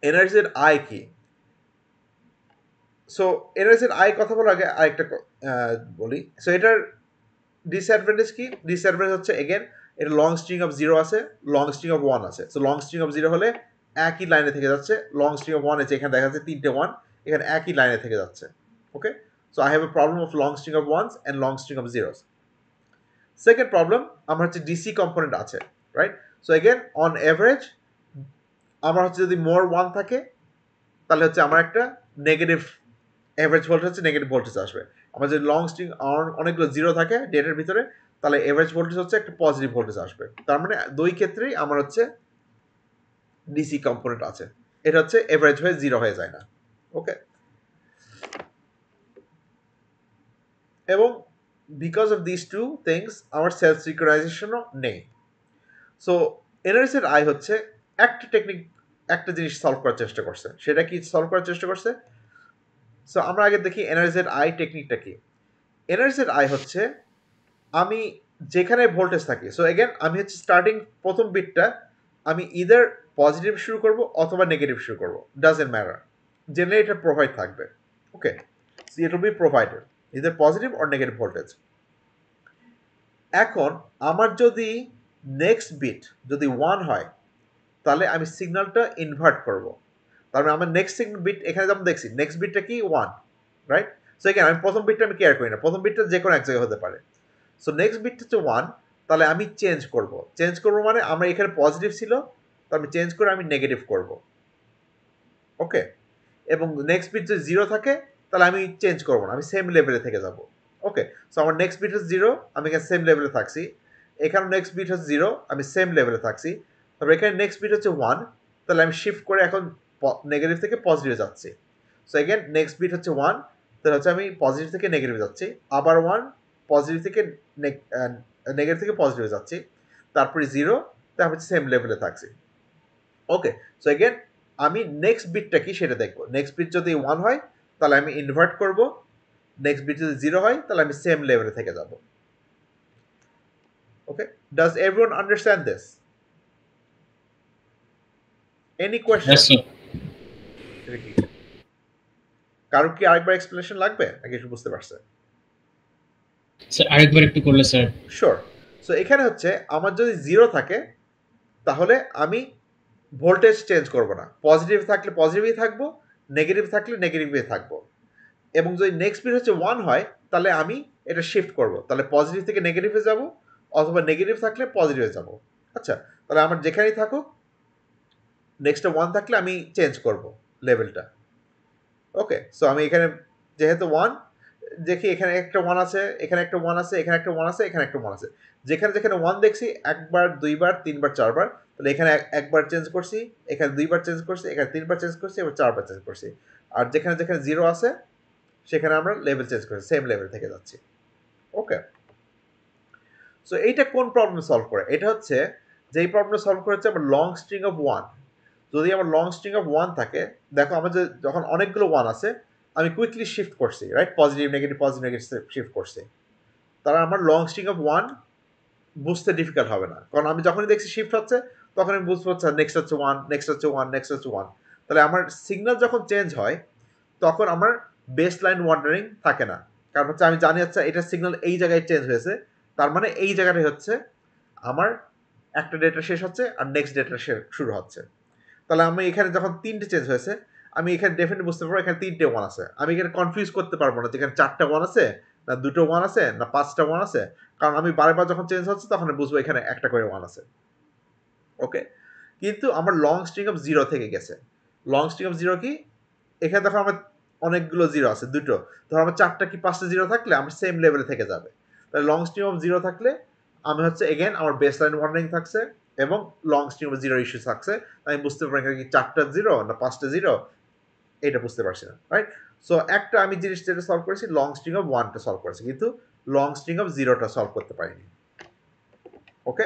NRZ I কি? সো এনার্জেড আই কথা বলার আগে আরেকটা বলি। সো এটার ডিসঅ্যাডভান্টেজ কি? ডিসঅ্যাডভান্টেজ হচ্ছে এগেন এটা লং স্ট্রিং অফ জিরো আছে, লং স্ট্রিং অফ ওয়ান আছে। So long string of zero হলে একই লাইনে থেকে যাচ্ছে, লং স্ট্রিং অফ ওয়ান আছে এখানে দেখা যাচ্ছে 3টে ওয়ান, এখানে একই লাইনে থেকে যাচ্ছে। Okay, so I have a problem of long string of ones and long string of zeros. Second problem, আমার হচ্ছে ডিসি কম্পোনেন্ট আছে, right? So again on average আমার হচ্ছে যদি মোর ওয়ান থাকে তাহলে হচ্ছে আমার একটা নেগেটিভ এভারেজ ভোল্টেজ হচ্ছে নেগেটিভ ভোল্টেজ আসবে। আমার যদি লং স্ট্রিং অনেকগুলো জিরো থাকে ডেটার ভিতরে তাহলে এভারেজ ভোল্টেজ হচ্ছে একটা পজিটিভ ভোল্টেজ আসবে। তার মানে দুই ক্ষেত্রেই আমার হচ্ছে ডিসি কম্পোনেন্ট আছে, এটা হচ্ছে এভারেজ হয়ে জিরো হয়ে যায় না। ওকে, এবং because of this two things আমার সেলফ সিঙ্ক্রোনাইজেশনও নেই। সো এনআরএসের আই হচ্ছে একটা টেকনিক, একটা জিনিস সলভ করার চেষ্টা করছে। সেটা কি সলভ করার চেষ্টা করছে? সো আমরা আগে দেখি এনআরএসের আই টেকনিকটা কি। এনআরএসের আই হচ্ছে আমি যেখানে ভোল্টেজ থাকি, সো এগেন আমি হচ্ছে স্টার্টিং প্রথম বিটটা আমি ইদার পজিটিভ শুরু করব অথবা নেগেটিভ শুরু করব, ডাজেন্ট ম্যাটার, জেনারেলি এটা প্রোভাইড থাকবে। Okay, so it will be provided either positive or negative voltage. এখন আমার যদি নেক্সট বিট যদি 1 হয় তাহলে আমি সিগন্যালটা ইনভার্ট করব। তার মানে আমার নেক্সট বিট এখানে যেমন দেখছি নেক্সট বিটটা কি 1, রাইট? সো এখানে আমি প্রথম বিটটা আমি কেয়ার করি না, প্রথম বিটটা যে কোনো এক জায়গায় হতে পারে। সো নেক্সট বিট হচ্ছে 1, তাহলে আমি চেঞ্জ করব। চেঞ্জ করব মানে আমার এখানে পজিটিভ ছিল, তো আমি চেঞ্জ করে আমি নেগেটিভ করব। ওকে, এবং নেক্সট বিট যদি 0 থাকে তাহলে আমি চেঞ্জ করব না, আমি সেম লেভেলে থেকে যাব। ওকে, সো আমার নেক্সট বিট হচ্ছে 0, আমি এখানে সেম লেভেলে থাকছি। এখানে নেক্সট বিট হচ্ছে 0, আমি সেম লেভেলে থাকছি। তারপর এখানে নেক্সট বিট হচ্ছে 1, তাহলে আমি শিফট করে এখন নেগেটিভ থেকে পজিটিভে যাচ্ছি। সো এগেন নেক্সট বিট হচ্ছে 1, তাহলে হচ্ছে আমি পজিটিভ থেকে নেগেটিভে যাচ্ছি। আবার 1, পজিটিভ থেকে নেগেটিভ থেকে পজিটিভে যাচ্ছি। তারপরে 0, তারপর সেম লেভেলে থাকছি। ওকে, সো এগেন আমি নেক্সট বিটটা কি সেটা দেখবো। নেক্সট বিট যদি 1 হয় তাহলে আমি ইনভার্ট করব, নেক্সট বিট যদি 0 হয় তাহলে আমি সেম লেভেলে থেকে যাব। Okay, does everyone understand this? Any question? Yes, sir. কারো কি আরেকবার এক্সপ্লেনেশন লাগবে নাকি একটু বুঝতে পারছে? স্যার আরেকবার একটু করলে স্যার। শিওর। সো এখানে হচ্ছে আমার যদি 0 থাকে তাহলে আমি ভোল্টেজ চেঞ্জ করব না, পজিটিভ থাকলে পজিটিভই থাকবো, নেগেটিভ থাকলে নেগেটিভই থাকবো। এবং যদি নেক্সট বিট হচ্ছে 1 হয় তাহলে আমি এটা শিফট করব, তাহলে পজিটিভ থেকে নেগেটিভে যাব অথবা নেগেটিভ থাকলে পজিটিভে যাব। আচ্ছা, তাহলে আমার যেখানেই থাকুক নেক্সটে 1 থাকলে আমি চেঞ্জ করব লেভেলটা। ওকে, সো আমি এখানে যেহেতু 1, দেখি এখানে একটা 1 আছে, এখানে একটা 1 আছে, এখানে একটা 1 আছে, এখানে একটা 1 আছে। যেখানে যেখানে 1 দেখছি একবার, দুইবার, তিনবার, চারবার, তাহলে এখানে একবার চেঞ্জ করছি, এখানে দুইবার চেঞ্জ করছি, এখানে তিনবার চেঞ্জ করছি, এবার চারবার চেঞ্জ করছি। আর যেখানে যেখানে 0 আছে সেখানে আমরা লেভেল চেঞ্জ করছি, সেম লেভেল থেকে যাচ্ছি। ওকে, সো এইটা কোন প্রবলেম সলভ করে? এটা হচ্ছে যেই প্রবলেম সলভ করেছে আমার লং স্ট্রিং অফ 1। যদি আমার লং স্ট্রিং অফ 1 থাকে, দেখো আমার যে যখন অনেকগুলো 1 আছে আমি কুইকলি শিফট করছি, রাইট? পজিটিভ নেগেটিভ শিফট করছি। তারা আমার লং স্ট্রিং অফ 1 বুঝতে ডিফিকাল্ট হবে না, কারণ আমি যখনই দেখছি শিফট হচ্ছে তখন আমি বুঝতে পারছি নেক্সট হচ্ছে 1, নেক্সট হচ্ছে 1, নেক্সট হচ্ছে 1। তাহলে আমার সিগন্যাল যখন চেঞ্জ হয় তখন আমার বেস লাইন ওয়ান্ডারিং থাকে না, কারণ হচ্ছে আমি জানি আচ্ছা এটা সিগন্যাল এই জায়গায় চেঞ্জ হয়েছে, তার মানে এই জায়গাটাই হচ্ছে আমার একটা ডেটা শেষ হচ্ছে আর নেক্সট ডেটা শুরু হচ্ছে। তাহলে আমি এখানে যখন 3টে চেঞ্জ হয়েছে আমি এখানে ডেফিনেটলি বুঝতে পারবো এখানে 3টে 1 আছে। আমি এখানে কনফিউজ করতে পারবো না যে এখানে 4টা 1 আছে না 2টো 1 আছে না 5টা 1 আছে, কারণ আমি বারবার যখন চেঞ্জ হচ্ছে তখন বুঝবো এখানে একটা করে 1 আছে। ওকে, কিন্তু আমার লং স্ট্রিং অফ 0 থেকে গেছে। লং স্ট্রিং অফ 0 কি? এখানে দেখো আমার অনেকগুলো 0 আছে, দুটো। ধরো আমার 4টা কি 5টা 0 থাকলে আমার সেম লেভেলে থেকে যাবে। তাহলে লং স্ট্রিং অফ 0 থাকলে আমি হচ্ছে এগেন আমার বেস লাইন ওয়ার্নিং থাকছে এবং লং স্ট্রিং অফ 0 ইস্যু থাকছে। আমি বুঝতে পারি কি 4টা 0 না 5টা 0, এটা বুঝতে পারছি না, রাইট? সো একটা আমি জিনিস যেটা সলভ করেছি লং স্ট্রিং অফ 1টা সলভ করেছি, কিন্তু লং স্ট্রিং অফ 0টা সলভ করতে পারিনি। ওকে,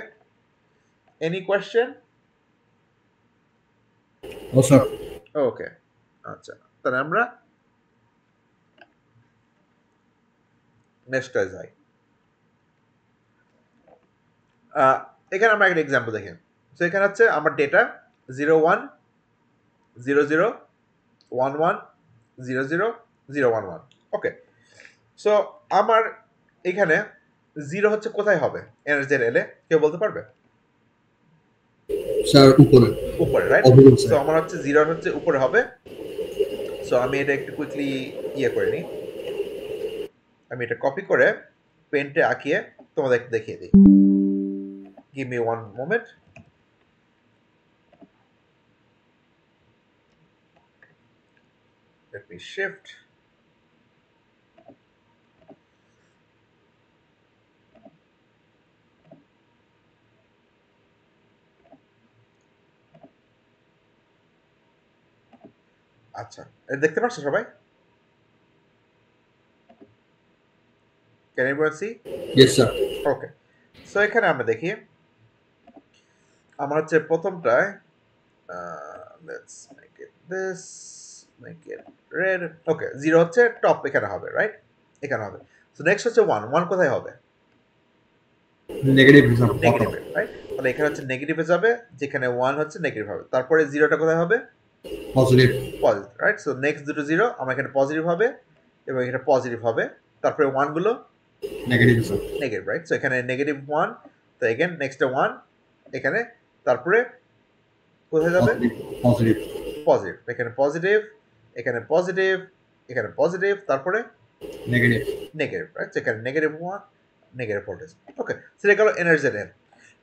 এনি কোয়েশ্চেন? ও স্যার। ওকে, আচ্ছা, তাহলে আমরা নেক্সটে যাই। এখানে আমরা একটা এক্সাম্পল দেখি। সো এখানে হচ্ছে আমার ডেটা 0 1 0 0 1 1 0 0 0 1 1। ওকে, সো আমার এখানে 0 হচ্ছে কোথায় হবে এনআরজেড এলে কেউ বলতে পারবে? স্যার উপরে। উপরে, রাইট? অবশ্যই সো স্যার। আমার হচ্ছে 0 হচ্ছে উপরে হবে। সো আমি এটা একটু কুইকলি ইয়ে করে নিই, আমি এটা কপি করে পেন্টে আঁকিয়ে তোমাদের দেখিয়ে দিই। Give me one moment. Let me shift. আচ্ছা, এটা দেখতে পাচ্ছ সবাই? Can everyone see? Yes sir. Okay, so এখানে আমরা দেখি আমার হচ্ছে প্রথমটায় let's make it this, make it red. ওকে, 0 হচ্ছে টপ এখানে হবে, রাইট? এখানে হবে। সো নেক্সট হচ্ছে 1 1 কোথায় হবে? Negative sir. নেগেটিভে, রাইট? তাহলে এখানে হচ্ছে নেগেটিভে যাবে, যেখানে 1 হচ্ছে নেগেটিভ হবে। তারপরে 0টা কোথায় হবে? Positive. Positive, right? So next দুটো 0 আমার এখানে পজিটিভ হবে এবং এখানে পজিটিভ হবে। তারপরে 1 গুলো negative sir. Negative, right? So এখানে নেগেটিভ 1, তো এগেন নেক্সটে 1 এখানে, তারপরে কোথায় যাবে? পজিটিভ। পজিটিভ, এখানে পজিটিভ, এখানে পজিটিভ, এখানে পজিটিভ, তারপরে নেগেটিভ। Negative, right? এখানে নেগেটিভ 1, নেগেটিভ ভোল্টেজ। ওকে, সেটা গেল energy N.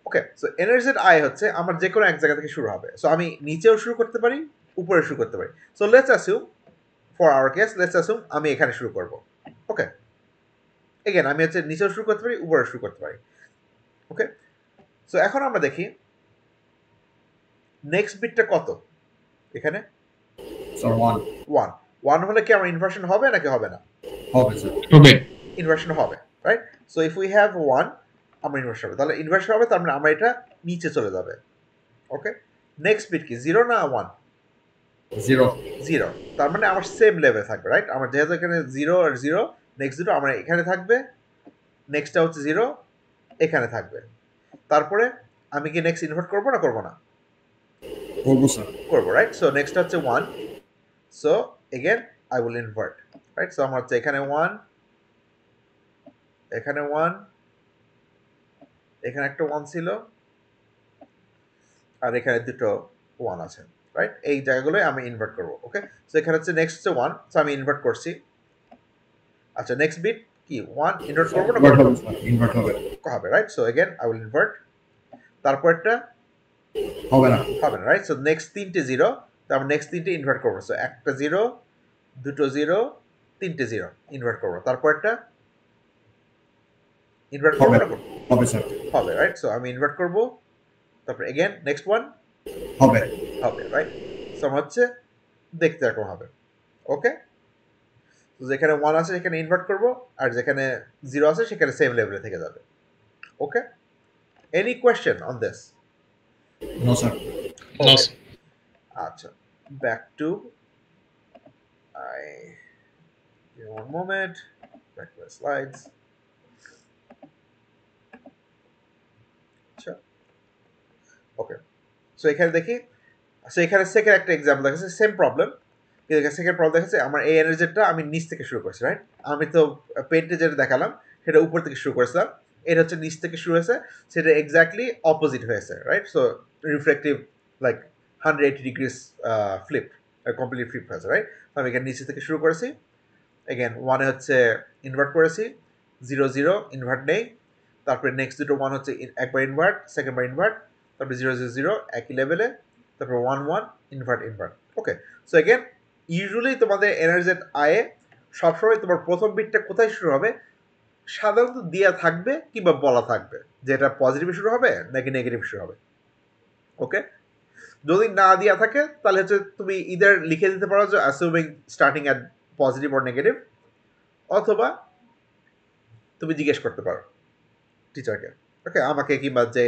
Okay, so energy I হচ্ছে আমার যে কোনো এক জায়গা থেকে শুরু হবে। সো আমি নিচেও শুরু করতে পারি, উপরে শুরু করতে পারি। So let's assume for our case, let's assume আমি এখানে শুরু করব। ওকে, এগেন আমি হচ্ছে নিচেও শুরু করতে পারি, উপরে শুরু করতে পারি। ওকে, সো এখন আমরা দেখি নেক্সট বিটটা কত এখানে? স্যার 1 1 1 হলে কি আমার ইনভার্সন হবে নাকি হবে না? হবে স্যার। হবে। ইনভার্সন হবে, right? So if we have 1 আমার ইনভার্সন হবে, তাহলে ইনভার্সন হবে তার মানে আমরা এটা নিচে চলে যাবে। ওকে, নেক্সট বিট কি 0 না 1? 0 0, তার মানে আমার সেম লেভেল থাকবে, রাইট? আমার যেহেতু এখানে 0 আর 0, নেক্সট দুটো আমার এখানে থাকবে, নেক্সটটা হচ্ছে 0 এখানে থাকবে। তারপরে আমি কি নেক্সট ইনভার্ট করবো না করবো না? করবো স্যার। করবো, রাইট? সো নেক্সট হচ্ছে 1, so again I will invert, right? So আমার হচ্ছে এখানে 1, এখানে 1, এখানে একটা 1 ছিল আর এখানে দুটো 1 আছে, রাইট? এই জায়গাগুলোই আমি ইনভার্ট করবো। ওকে, সো এখানে হচ্ছে নেক্সট হচ্ছে 1, সো আমি ইনভার্ট করছি। আচ্ছা, নেক্সট বিট কি 1 ইনভার্ট করবো না ইনভার্ট করবো হবে স্যার। ইনভার্ট হবে। হবে, right? So again I will invert. তারপরটা হবে না। হবে না, রাইট? সো নেক্সট 3টে 0, তারপর নেক্সট 3টে ইনভার্ট করবো। সো একটা 0, দুটো 0, তিনটে জিরো ইনভার্ট করবো, তারপর একটা ইনভার্ট হবে করবো না হবে স্যার হবে, রাইট? সো আমি ইনভার্ট করবো, তারপর এগেন নেক্সট ওয়ান হবে হবে, রাইট? সো আমার হচ্ছে দেখতে এরকম হবে। ওকে, তো যেখানে ওয়ান আছে সেখানে ইনভার্ট করবো, আর যেখানে জিরো আছে সেখানে সেম লেভেলে থেকে যাবে। Okay, any question on this? No sir No, sir. আচ্ছা, back to one moment, back to the slides. আচ্ছা, ওকে, সো এখানে দেখি, সো এখানে সেকেন্ড একটা এক্সাম্পল দেখাচ্ছে, সেম প্রবলেম, কিন্তু সেকেন্ড প্রবলেম দেখাচ্ছে আমার এই এনার্জিটা আমি নিচ থেকে শুরু করছি, রাইট? আমি তো পেন্টে যেটা দেখালাম সেটা উপর থেকে শুরু করেছিলাম, এটা হচ্ছে নিচ থেকে শুরু হয়েছে, সেটা এক্স্যাক্টলি অপোজিট হয়েছে, right? So reflective like 180 degrees flip, completely flip হয়েছে, রাইট? আমি এখানে নিচে থেকে শুরু করেছি, এগেন ওয়ানে হচ্ছে ইনভার্ট করেছি, জিরো জিরো ইনভার্ট নেই, তারপরে নেক্সট দুটো ওয়ান হচ্ছে একবার ইনভার্ট, সেকেন্ড বার ইনভার্ট, তারপরে জিরো জিরো জিরো একই লেভেলে, তারপর ওয়ান ওয়ান ইনভার্ট ইনভার্ট। ওকে, সো এগেন ইউজুয়ালি তোমাদের এনার্জেট আয়ে সবসময় তোমার প্রথম বিটটা কোথায় শুরু হবে? সাধারণত দেওয়া থাকবে কিংবা বলা থাকবে যে এটা পজিটিভে শুরু হবে নাকি নেগেটিভ শুরু হবে। ওকে, যদি না দেওয়া থাকে তাহলে হচ্ছে তুমি ইদার লিখে দিতে পারো যে অ্যাসিউমিং starting at positive or negative, অথবা তুমি জিজ্ঞেস করতে পারো টিচারকে, ওকে, আমাকে কিংবা যে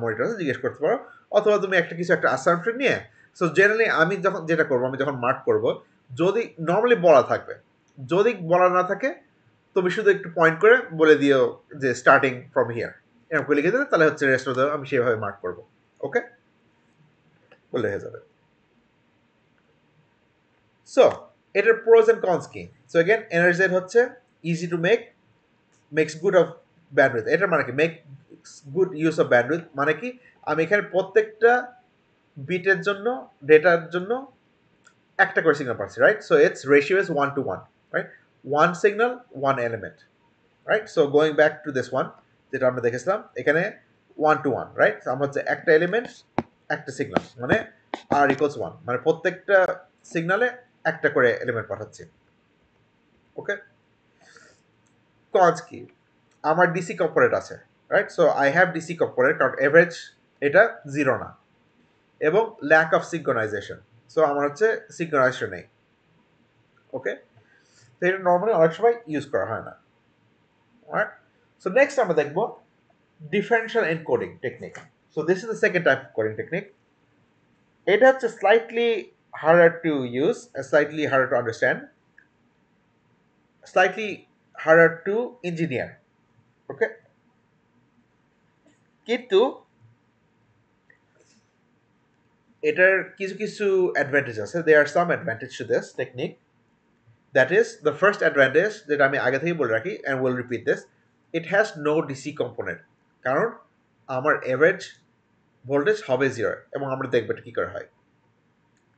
মনিটর আছে জিজ্ঞেস করতে পারো, অথবা তুমি একটা কিছু একটা অ্যাসাম্পশন নিয়ে। সো জেনারেলি আমি যখন যেটা করবো, আমি যখন মার্ক করব, যদি নর্মালি বলা থাকবে, যদি বলা না থাকে তুমি শুধু একটু পয়েন্ট করে বলে দিও যে স্টার্টিং ফ্রম হিয়ার, এরকম করে লিখে দেবে, তাহলে হচ্ছে রেস্ট অফ আমি সেভাবে মার্ক করবো। ওকে, বললে হয়ে যাবে। সো এটার প্রোজ এন্ড কনস কি? সো এগেন এনার্জেট হচ্ছে easy to make, makes good of bandwidth. এটার মানে কি? Make good use of bandwidth মানে কি? আমি এখানে প্রত্যেকটা বিটের জন্য, ডেটার জন্য একটা করে সিগন্যাল পাচ্ছি, right? So it's ratio is 1:1, right? One signal one element, right? So going back to this one যেটা আমরা দেখেছিলাম, এখানে 1:1, রাইট? আমরা হচ্ছে একটা এলিমেন্ট একটা সিগন্যাল, মানে আর ইকুয়ালস 1, মানে প্রত্যেকটা সিগনালে একটা করে এলিমেন্ট পাঠাচ্ছি। ওকে, কজ কি? আমার ডিসি কম্পোনেন্ট আছে, right? So I have DC component, কারণ এভারেজ এটা জিরো না, এবং ল্যাক অফ সিঙ্ক্রোনাইজেশন, সো আমার হচ্ছে সিঙ্ক্রোনাইজেশন নেই। ওকে, তো এটা নর্মালি অনেক সময় ইউজ করা হয় না। রাইট, সো নেক্সট আমরা দেখবো differential encoding technique. So this is the second type of coding technique. এটা হচ্ছে slightly harder to use, slightly harder to understand, slightly harder to engineer. Okay, কিন্তু এটার কিছু কিছু অ্যাডভান্টেজ আছে। There are some advantage to this technique. That is the first advantage, যেটা আমি আগে থেকে বলে রাখি, and will repeat this, it has no DC component. কারণ আমার এভারেজ ভোল্টেজ হবে জিরো, এবং আমরা দেখবো এটা কী করে হয়।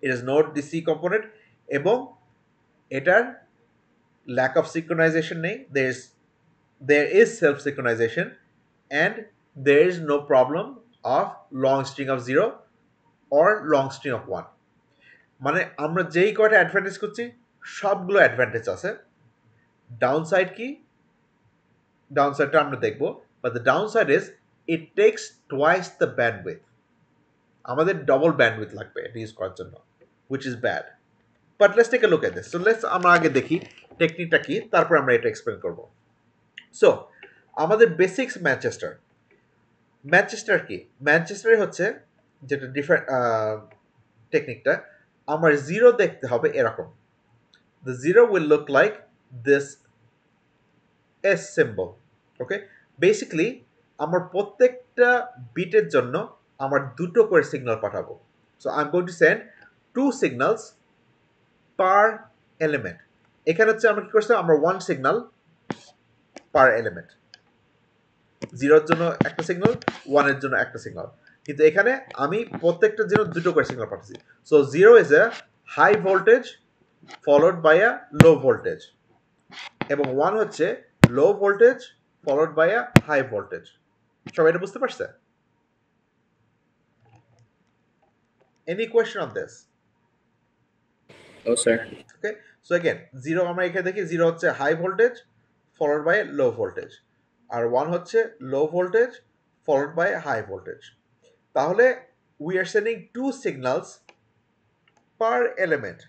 It is no DC component, এবং এটার ল্যাক অফ সিঙ্ক্রোনাইজেশন নেই। there is self synchronization, and there is no problem of long string of 0 or long string of 1. মানে আমরা যেই কয়টা অ্যাডভান্টেজ করছি সবগুলো অ্যাডভান্টেজ আছে। ডাউনসাইড কি? ডাউনসাইডটা আমরা দেখবো, but the downside is it takes twice the bandwidth. আমাদের ডবল ব্যান্ডউইথ লাগবে এটা ইউজ করার জন্য, which is bad. But let's take a look at this. So let's আমরা আগে দেখি টেকনিকটা কি, তারপর আমরা এটা এক্সপ্লেন করব। সো আমাদের বেসিক্স ম্যানচেস্টার। ম্যানচেস্টার কি? ম্যানচেস্টারে হচ্ছে যেটা ডিফারেন্ট টেকনিকটা, আমার জিরো দেখতে হবে এরকম। The zero will look like this S symbol. Okay, basically আমার প্রত্যেকটা বিটের জন্য আমার দুটো করে সিগন্যাল পাঠাবো। So I am going to send 2 signals per element. এখানে হচ্ছে আমরা কি করছিলাম, আমরা 1 সিগন্যাল পার এলিমেন্ট, জিরোর জন্য একটা সিগন্যাল, ওয়ানের জন্য একটা সিগন্যাল, কিন্তু এখানে আমি প্রত্যেকটার জন্য দুটো করে সিগন্যাল পাঠাচ্ছি। So zero is a high voltage followed by a low voltage, এবং ওয়ান হচ্ছে low voltage followed by a high voltage. সবাই এটা বুঝতে পারছে? Any question on this? No, sir. Okay, so again zero আমরা এখানে দেখি জিরো হচ্ছে high voltage followed by low voltage, আর ওয়ান হচ্ছে low voltage followed by high voltage. তাহলে we are sending two signals per element,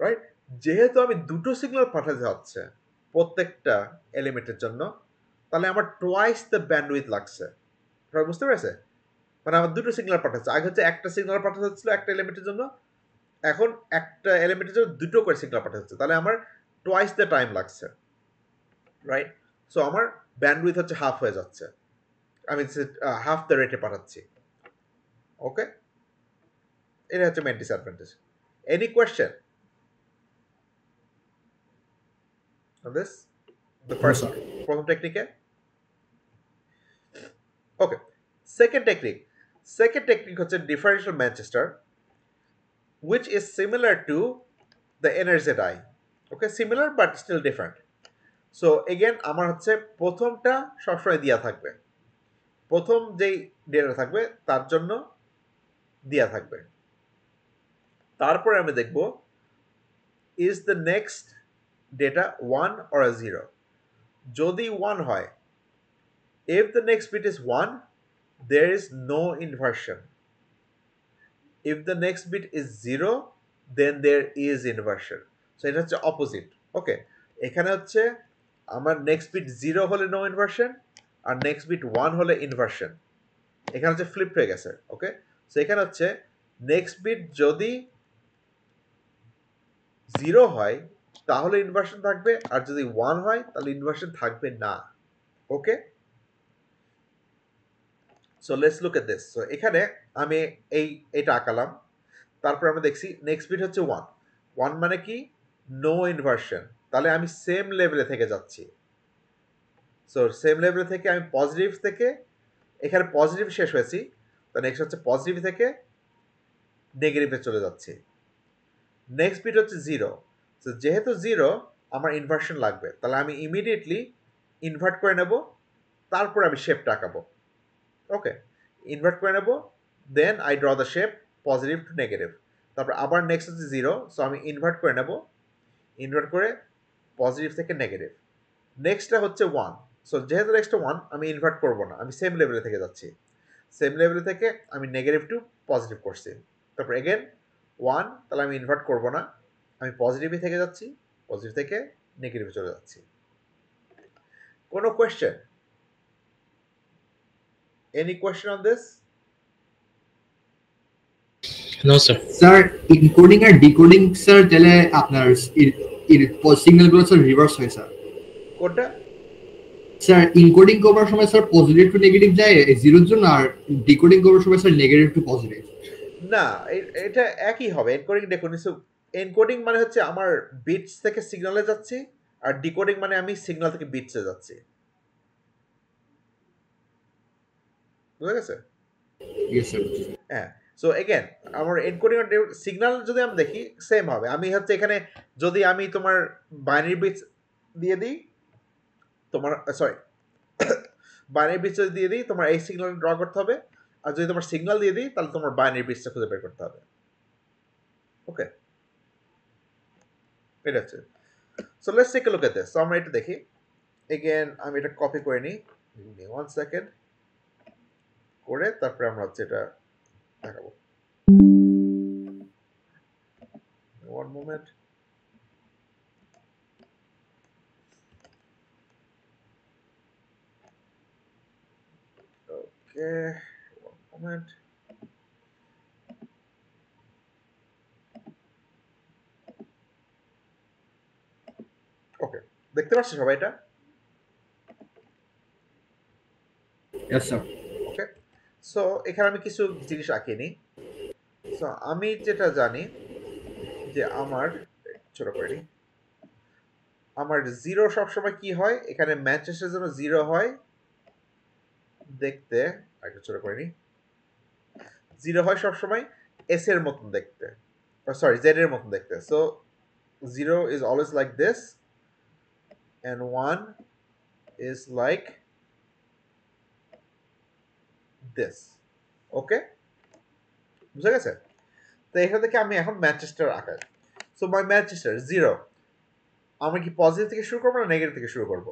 right? যেহেতু আমি দুটো সিগন্যাল পাঠাতে হচ্ছে প্রত্যেকটা এলিমেন্টের জন্য, তাহলে আমার টোয়াইস দ্য ব্যান্ডউইথ লাগছে। সবাই বুঝতে পেরেছে? মানে আমার দুটো সিগন্যাল পাঠাচ্ছে, আগে হচ্ছে একটা সিগন্যাল পাঠাতে হচ্ছিল একটা এলিমেন্টের জন্য, এখন একটা এলিমেন্টের জন্য দুটো করে সিগন্যাল পাঠাতে হচ্ছে, তাহলে আমার টোয়াইস দ্য টাইম লাগছে, রাইট? সো আমার ব্যান্ডউইথ হচ্ছে হাফ হয়ে যাচ্ছে, আমি হাফ দ্য রেটে পাঠাচ্ছি। ওকে, এটা হচ্ছে main disadvantage. Any question on this? The No, first sir. প্রথম টেকনিকে? ওকে, সেকেন্ড টেকনিক হচ্ছে differential Manchester, which is similar to the NRZI. Okay, similar but still different. So again আমার হচ্ছে প্রথমটা সবসময় দেওয়া থাকবে, প্রথম যেই ডেটা থাকবে তার জন্য দেওয়া থাকবে। তারপরে আমি দেখব is the next data one or a zero. যদি ওয়ান হয়, if the next bit is 1, there is no inversion. If the next bit is 0, then there is inversion. So এটা হচ্ছে অপোজিট। ওকে, এখানে হচ্ছে আমার নেক্সট বিট 0 হলে no inversion, আর next bit 1 হলে inversion. এখানে হচ্ছে ফ্লিপ হয়ে গেছে। ওকে, সো এখানে হচ্ছে নেক্সট বিট যদি 0 হয় তাহলে ইনভার্সন থাকবে, আর যদি 1 হয় তাহলে ইনভার্সন থাকবে না। Okay, so let's look at this. So এখানে আমি এইটা আঁকালাম, তারপর আমরা দেখছি নেক্সট বিট হচ্ছে 1, 1 মানে কি নো ইনভার্সন, তাহলে আমি সেম লেভেলে থেকে যাচ্ছি। সো সেম লেভেলে থেকে আমি পজিটিভ থেকে, এখানে পজিটিভ শেষ হয়েছি, তো নেক্সট হচ্ছে পজিটিভ থেকে নেগেটিভে চলে যাচ্ছি। নেক্সট বিট হচ্ছে 0, তো যেহেতু 0 আমার ইনভার্সন লাগবে, তাহলে আমি ইমিডিয়েটলি ইনভার্ট করে নেব, তারপর আমি শেপটা আঁকাবো। ওকে, ইনভার্ট করে নেব, then I draw the shape positive to negative, তারপর আবার নেক্সট হচ্ছে 0, সো আমি ইনভার্ট করে নেব, ইনভার্ট করে পজিটিভ থেকে নেগেটিভ। নেক্সটটা হচ্ছে 1, সো যেহেতু নেক্সটটা 1 আমি ইনভার্ট করব না, আমি সেম লেভেলে থেকে যাচ্ছি, সেম লেভেলে থেকে আমি নেগেটিভ টু পজিটিভ করছি, তারপর এগেন 1, তাহলে আমি ইনভার্ট করব না, আমি পজিটিভে থেকে যাচ্ছি, পজিটিভ থেকে নেগেটিভে চলে যাচ্ছি। কোনো question? Any question on this? No, sir. Sir encoding আর ডিকোডিং স্যার তাহলে আপনার সিগন্যাল গুলো স্যার রিভার্স হয় স্যার। কোনটা? স্যার ইনকোডিং করার সময় স্যার পজিটিভ টু নেগেটিভ যায় জিরোর জন্য, আর ডিকোডিং করার সময় স্যার নেগেটিভ টু পজিটিভ। না, এটা একই হবে। এনকোডিং ডিকোডিং, সো এনকোডিং মানে হচ্ছে আমার বিটস থেকে সিগন্যালে যাচ্ছি, আর ডিকোডিং মানে আমি সিগন্যাল থেকে বিটসে যাচ্ছি। বুঝা গেছে? Yes sir. হ্যাঁ, সো এগেন আমার এনকোডিং আর সিগন্যাল যদি আমি দেখি সেম হবে। আমি হচ্ছে এখানে যদি আমি তোমার বাইনারি বিটস দিয়ে দিই, তোমার সরি বাইনারি বিটস দিয়ে দিই, তোমার এই সিগন্যাল ড্র করতে হবে, আর যদি তোমার সিগন্যাল দিয়ে দিই তাহলে তোমার বাইনারি বিটসটা খুঁজে বের করতে হবে। ওকে, এটা হচ্ছে। So let's take a look at this. So আমরা এটা দেখি এগেন, আমি এটা কপি করে নিই, 1 সেকেন্ড, করে তারপরে আমরা হচ্ছে এটা দেখাবো। 1 মোমেন্ট। ওকে, 1 মোমেন্ট। ওকে, দেখতে পাচ্ছ সবাই এটা? Yes sir. ওকে, সো এখানে আমি কিছু জিনিস আঁকিয়ে নিই। সো আমি যেটা জানি যে আমার, ছোট করে নিই, আমার জিরো সবসময় কি হয়, এখানে ম্যাচেসের জন্য জিরো হয় দেখতে, আগে ছোট করে নিই, জিরো হয় সবসময় এস এর মতন দেখতে, সরি জেড এর মতন দেখতে। So zero is always like this, and 1 is like this. ওকে, বুঝা গেছে? তো এখান থেকে আমি এখন ম্যানচেস্টার আঁকাই। সো মাই ম্যানচেস্টার 0, আমি কি পজিটিভ থেকে শুরু করবো না নেগেটিভ থেকে শুরু করবো?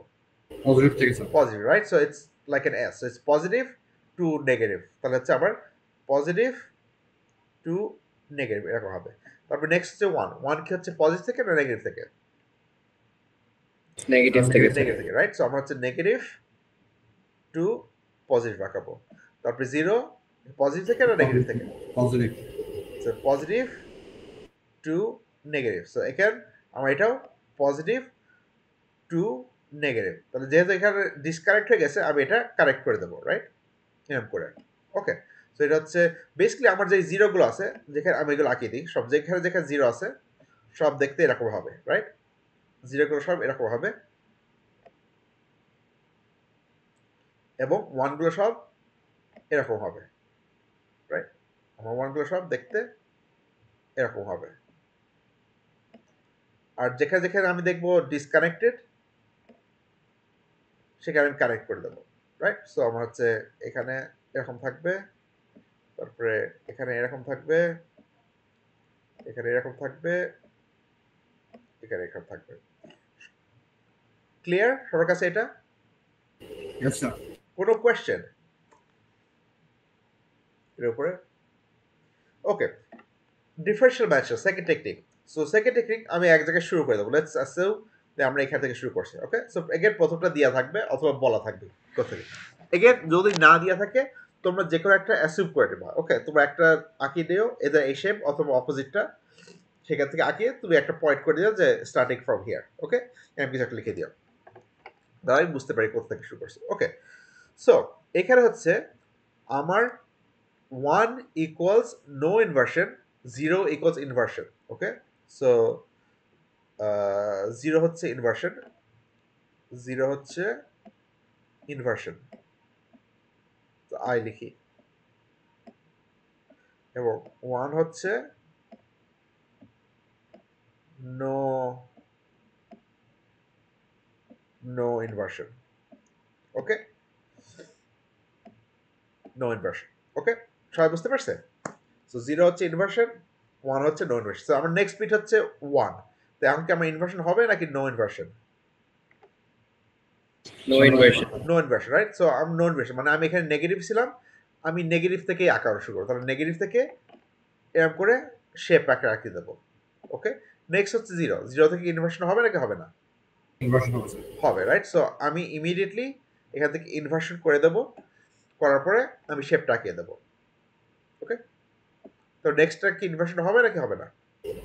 পজিটিভ থেকে sir. Positive, right? So it's like N S, so it's positive to negative, তাহলে হচ্ছে আবার পজিটিভ টু নেগেটিভ এরকম হবে। তারপর নেক্সট হচ্ছে 1, 1 কি হচ্ছে পজিটিভ থেকে না নেগেটিভ থেকে? নেগেটিভ থেকে নেগেটিভ থেকে, রাইট? সো আমরা হচ্ছে নেগেটিভ টু পজিটিভ আঁকাবো। তারপরে 0 পজিটিভ থেকে না নেগেটিভ থেকে? Positive. So positive to negative, so এখানে আমার এটাও পজিটিভ টু নেগেটিভ, তাহলে যেহেতু এখানে ডিসকারেক্ট হয়ে গেছে আমি এটা কারেক্ট করে দেবো, রাইট? এরকম করে। ওকে, সো এটা হচ্ছে বেসিক্যালি আমার যে জিরোগুলো আছে, যেখানে আমি এগুলো আঁকিয়ে দিই, সব যেখানে যেখানে জিরো আছে সব দেখতে এরকম হবে, রাইট? জিরোগুলো সব এরকম হবে এবং ওয়ানগুলো সব এরকম হবে, রাইট? আমার ওয়ানগুলো সব দেখতে এরকম হবে। আর যেখানে যেখানে আমি দেখবো ডিসকানেক্টেড সেখানে আমি কানেক্ট করে দেবো, রাইট? সো আমার হচ্ছে এখানে এরকম থাকবে, তারপরে এখানে এরকম থাকবে, এখানে এরকম থাকবে, এখানে এরকম থাকবে। ক্লিয়ার সবার কাছে এটা? Yes sir. কোনো কোয়েশ্চেন এর উপরে? Okay, differential matches second technique. So second technique আমি এক জায়গায় শুরু করে দেবো। লেটস অ্যাসিউম যে আমরা এখান থেকে শুরু করছি। ওকে, সো এগেন প্রথমটা দেওয়া থাকবে অথবা বলা থাকবে কোথা থেকে। এগেন যদি না দেওয়া থাকে তোমরা যে কোনো একটা অ্যাসিউম করে নেবা। ওকে, তোমরা একটা আঁকিয়ে দিও, এদের এই শেপ অথবা অপোজিটটা, সেখান থেকে আঁকিয়ে তুমি একটা পয়েন্ট করে দিও যে স্টার্টিং ফ্রম হিয়ার। ওকে, আমি কিছু একটা লিখে দিও, তাহলে আমি বুঝতে পারি কোথা থেকে শুরু করছি। ওকে, সো এখানে হচ্ছে আমার 1 equals no inversion, 0 equals inversion. Okay, so 0 হচ্ছে inversion, 0 হচ্ছে inversion, তো I লিখি, এবং 1 হচ্ছে no inversion. Okay, no inversion. Okay, সবাই বুঝতে পারছে? সো 0 হচ্ছে ইনভার্সন, 1 হচ্ছে নো ইনভার্সন। সো আমার নেক্সট বিট হচ্ছে 1, তো এখন কি আমার ইনভার্সন হবে নাকি no inversion? No inversion. No inversion, right? So আমি নো ইনভার্সন মানে আমি এখানে নেগেটিভ ছিলাম, আমি নেগেটিভ থেকেই আঁকা শুরু করবো, তাহলে নেগেটিভ থেকে এরকম করে শেপ আঁকা আঁকিয়ে দেবো। ওকে, নেক্সট হচ্ছে 0, 0 থেকে ইনভার্সন হবে নাকি হবে না? ইনভার্সন হবে স্যার। হবে, রাইট? সো আমি ইমিডিয়েটলি এখান থেকে ইনভার্সন করে দেবো, করার পরে আমি শেপটা আঁকিয়ে দেবো। ওকে, তো নেক্সটটা কি ইনভার্সন হবে নাকি হবে না?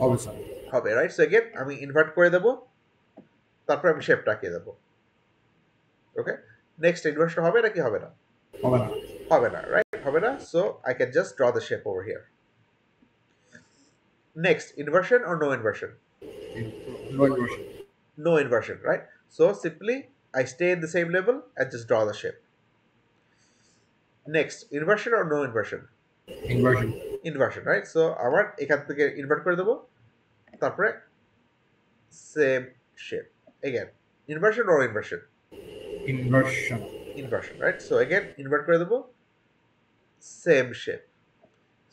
হবে স্যার। হবে, রাইট? সো এগেন আমি ইনভার্ট করে দেবো, তারপরে আমি শেপটা আঁকিয়ে দেবো। ওকে, নেক্সট ইনভার্সন হবে নাকি হবে না? হবে না। হবে না, রাইট? হবে না, so I can just draw the shape over here. Next, inversion or no inversion? No inversion. No inversion, right? So simply I stay in the same level and just draw the shape. Next, inversion or no inversion? Inversion. Inversion, right? So আবার এখান থেকে invert করে দেবো, তারপরে same shape again. Inversion or inversion? Inversion. Inversion, right? So again invert করে দেবো, same shape.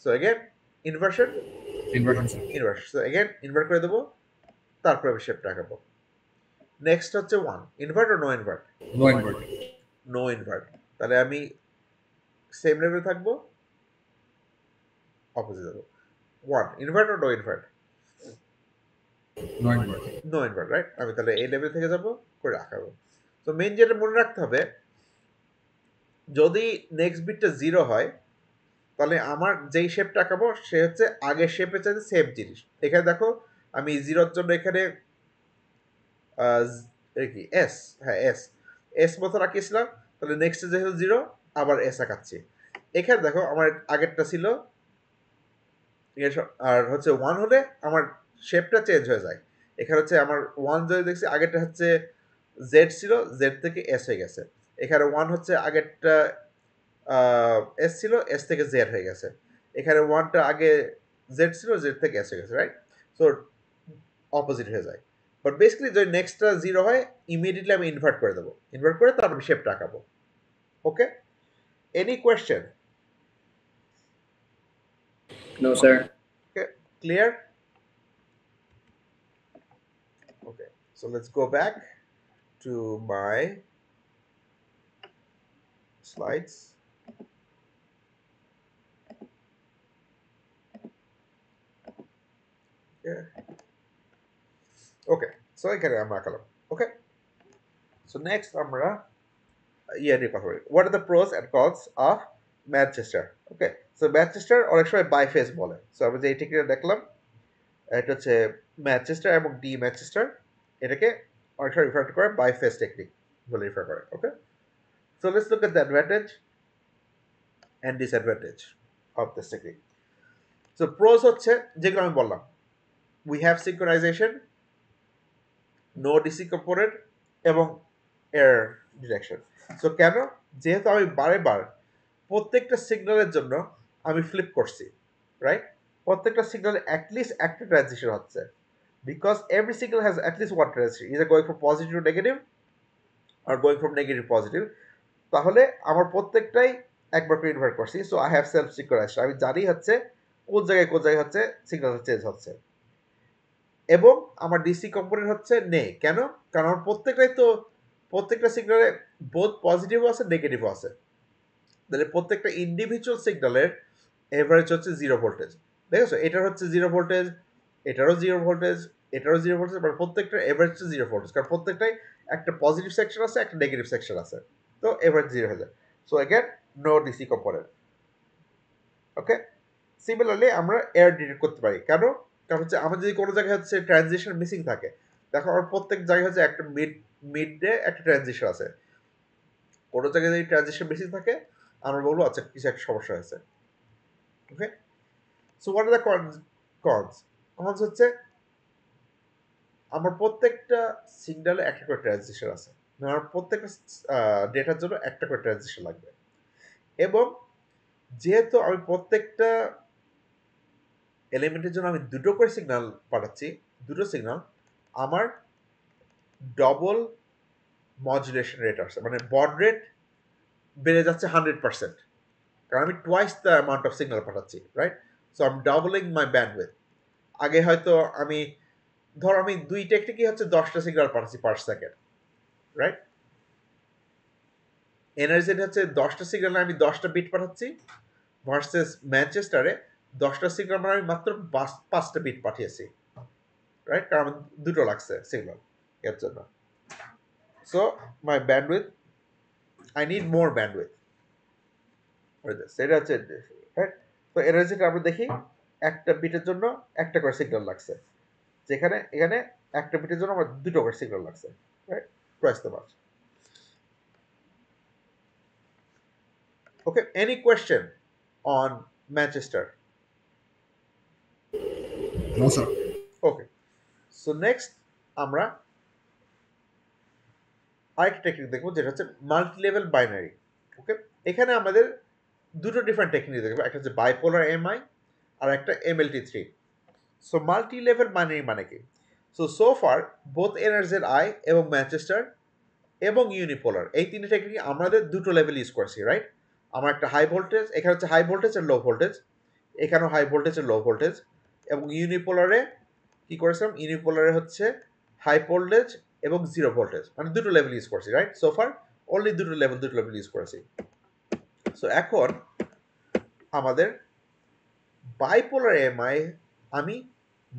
So again inversion, inversion sir. inversion. So again invert করে দেবো, তারপরে আমি শেপটা আঁকাবো। নেক্সট হচ্ছে 1, invert or no invert? No invert. No invert, তাহলে আমি সেম লেভেলে থাকবো, অপোজিট দেবো। 1, invert or no invert? No invert. No invert, right? আমি তাহলে এই লেভেল থেকে যাব করে আঁকাবো। তো মেইন যেটা মনে রাখতে হবে, যদি নেক্সট বিটটা 0 হয় তাহলে আমার যেই শেপটা আঁকাবো সে হচ্ছে আগের শেপের চাইতে সেম জিনিস। এখানে দেখো আমি 0-র জন্য এখানে কি এস, হ্যাঁ এস মতো রাখিয়েছিলাম, তাহলে নেক্সটে যেহেতু 0 আবার এস আঁকাচ্ছি। এখানে দেখো আমার আগেরটা ছিল, আর হচ্ছে 1 হলে আমার শেপটা চেঞ্জ হয়ে যায়। এখানে হচ্ছে আমার 1 যদি দেখছি আগেরটা হচ্ছে জেড ছিল, জেড থেকে এস হয়ে গেছে। এখানে 1 হচ্ছে আগেরটা এস ছিল, এস থেকে জেড হয়ে গেছে। এখানে 1টা আগে জেড ছিল, জেড থেকে এস হয়ে গেছে, রাইট? সো অপোজিট হয়ে যায়। বাট বেসিক্যালি যদি নেক্সটটা 0 হয় ইমিডিয়েটলি আমি ইনভার্ট করে দেবো, ইনভার্ট করে তারপর আমি শেপটা আঁকাবো। Okay, any question? No sir. Okay, Clear? Okay, so let's go back to my slides. Yeah. Okay, so এখানে আমরা আঁকালাম। Okay, so next আমরা নিয়ে কথা বলি। What are the pros and cons of Manchester? Okay, so Manchester অনেক সময় বাইফেস বলে। So আমরা যে এই টেকনিকটা দেখলাম, এটা হচ্ছে ম্যানচেস্টার এবং ডি ম্যানচেস্টার, এটাকে অনেক সময় রিফার করে বাইফেস টেকনিক বলে রিফার করে। Okay, so let's look at the advantage and disadvantage of this technique. So pros হচ্ছে যেগুলো আমি বললাম, we have synchronisation, no DC component এবং এয়ার ডিরেকশন। সো কেন? যেহেতু আমি বারেবার প্রত্যেকটা সিগন্যালের জন্য আমি ফ্লিপ করছি, রাইট? প্রত্যেকটা সিগন্যালে অ্যাটলিস্ট একটা ট্রানজিশন হচ্ছে, because every signal has at least one transition, is going from positive to negative আর গোয়িং ফ্রম নেগেটিভ পজিটিভ। তাহলে আমার প্রত্যেকটাই একবার করে ইনভার্ট করছি, so I have self synchronization, আমি জানি হচ্ছে কোন জায়গায় হচ্ছে সিগন্যালটা চেঞ্জ হচ্ছে। এবং আমার ডিসি কম্পোনেন্ট হচ্ছে নেই। কেন? কারণ আমার প্রত্যেকটা সিগন্যালে বোথ পজিটিভও আছে নেগেটিভও আছে। তাহলে প্রত্যেকটা ইন্ডিভিজুয়াল সিগন্যালের এভারেজ হচ্ছে 0 ভোল্টেজ। দেখেছো, এটার হচ্ছে 0 ভোল্টেজ, এটারও 0 ভোল্টেজ, এটারও 0 ভোল্টেজ, বাট প্রত্যেকটা এভারেজ হচ্ছে 0 ভোল্টেজ, কারণ প্রত্যেকটাই একটা পজিটিভ সেকশন আছে, একটা নেগেটিভ সেকশন আছে, তো এভারেজ 0 হয়ে যায়। So again no DC component. Okay, similarly আমরা এয়ার ডিটেক্ট করতে পারি। কেন? কারণ হচ্ছে আমার যদি কোনো জায়গায় হচ্ছে ট্রানজিশন মিসিং থাকে, দেখো আমার প্রত্যেক জায়গায় হচ্ছে একটা মিডে একটা ট্রানজিশন আছে, কোনো জায়গায় যদি ট্রানজিশন মিসিং থাকে আমরা বলবো আচ্ছা কিছু একটা সমস্যা হয়েছে। Okay, so what are the cons? Cons হচ্ছে আমার প্রত্যেকটা সিগন্যালে একটা করে ট্রানজিশন আছে, আমার প্রত্যেকটা ডেটার জন্য একটা করে ট্রানজিশন লাগবে, এবং যেহেতু আমি প্রত্যেকটা এলিমেন্টের জন্য আমি দুটো করে সিগন্যাল পাঠাচ্ছি, দুটো সিগন্যাল, আমার ডবল মডুলেশন রেট আসছে, মানে বড রেট বেড়ে যাচ্ছে 100%, কারণ আমি twice the amount of signal পাঠাচ্ছি, right? So I am doubling my bandwidth. আগে হয়তো আমি দুই টেকনিকই হচ্ছে 10টা সিগন্যাল পাঠাচ্ছি পার সেকেন্ড, রাইট? এনার্জি হচ্ছে 10টা সিগন্যাল আমি 10টা বিট পাঠাচ্ছি, ভার্সেস ম্যানচেস্টারে 10টা সিগন্যাল মানে আমি মাত্র 5টা বিট পাঠিয়েছি, রাইট? কারণ আমার দুটো লাগছে সিগন্যাল এর জন্য। So my bandwidth, I need more bandwidth, সেটা হচ্ছে রাইট। তো এনার্জিটা আমরা দেখি একটা বিটের জন্য একটা করে সিগন্যাল লাগছে, যেখানে এখানে একটা বিটের জন্য আমার দুটো করে সিগন্যাল লাগছে, right? Twice the much. Okay, any question on Manchester? No, sir. Okay, so next আমরা আরেকটা টেকনিক দেখবো, যেটা হচ্ছে মাল্টি লেভেল বাইনারি। ওকে, এখানে আমাদের দুটো ডিফারেন্ট টেকনিক দেখবো, একটা হচ্ছে বাইপোলার এমআই আর একটা MLT3। So multi level binary মানে কি? সো ফার বোথ এনার্জের আই এবং ম্যানচেস্টার এবং ইউনিপোলার, এই তিনটে টেকনিক আমাদের দুটো লেভেল ইউজ করছি, রাইট? আমার একটা হাই ভোল্টেজ, এখানে হচ্ছে হাই ভোল্টেজ আর লো ভোল্টেজ, এখানেও হাই ভোল্টেজ আর লো ভোল্টেজ, এবং ইউনিপোলারে কি করেছিলাম, ইউনিপোলারে হচ্ছে হাই ভোল্টেজ এবং 0 ভোল্টেজ, মানে দুটো লেভেল ইউজ করছি, রাইট? সো ফার অনলি দুটো লেভেল ইউজ করেছি। সো এখন আমাদের বাইপোলার এমআই আমি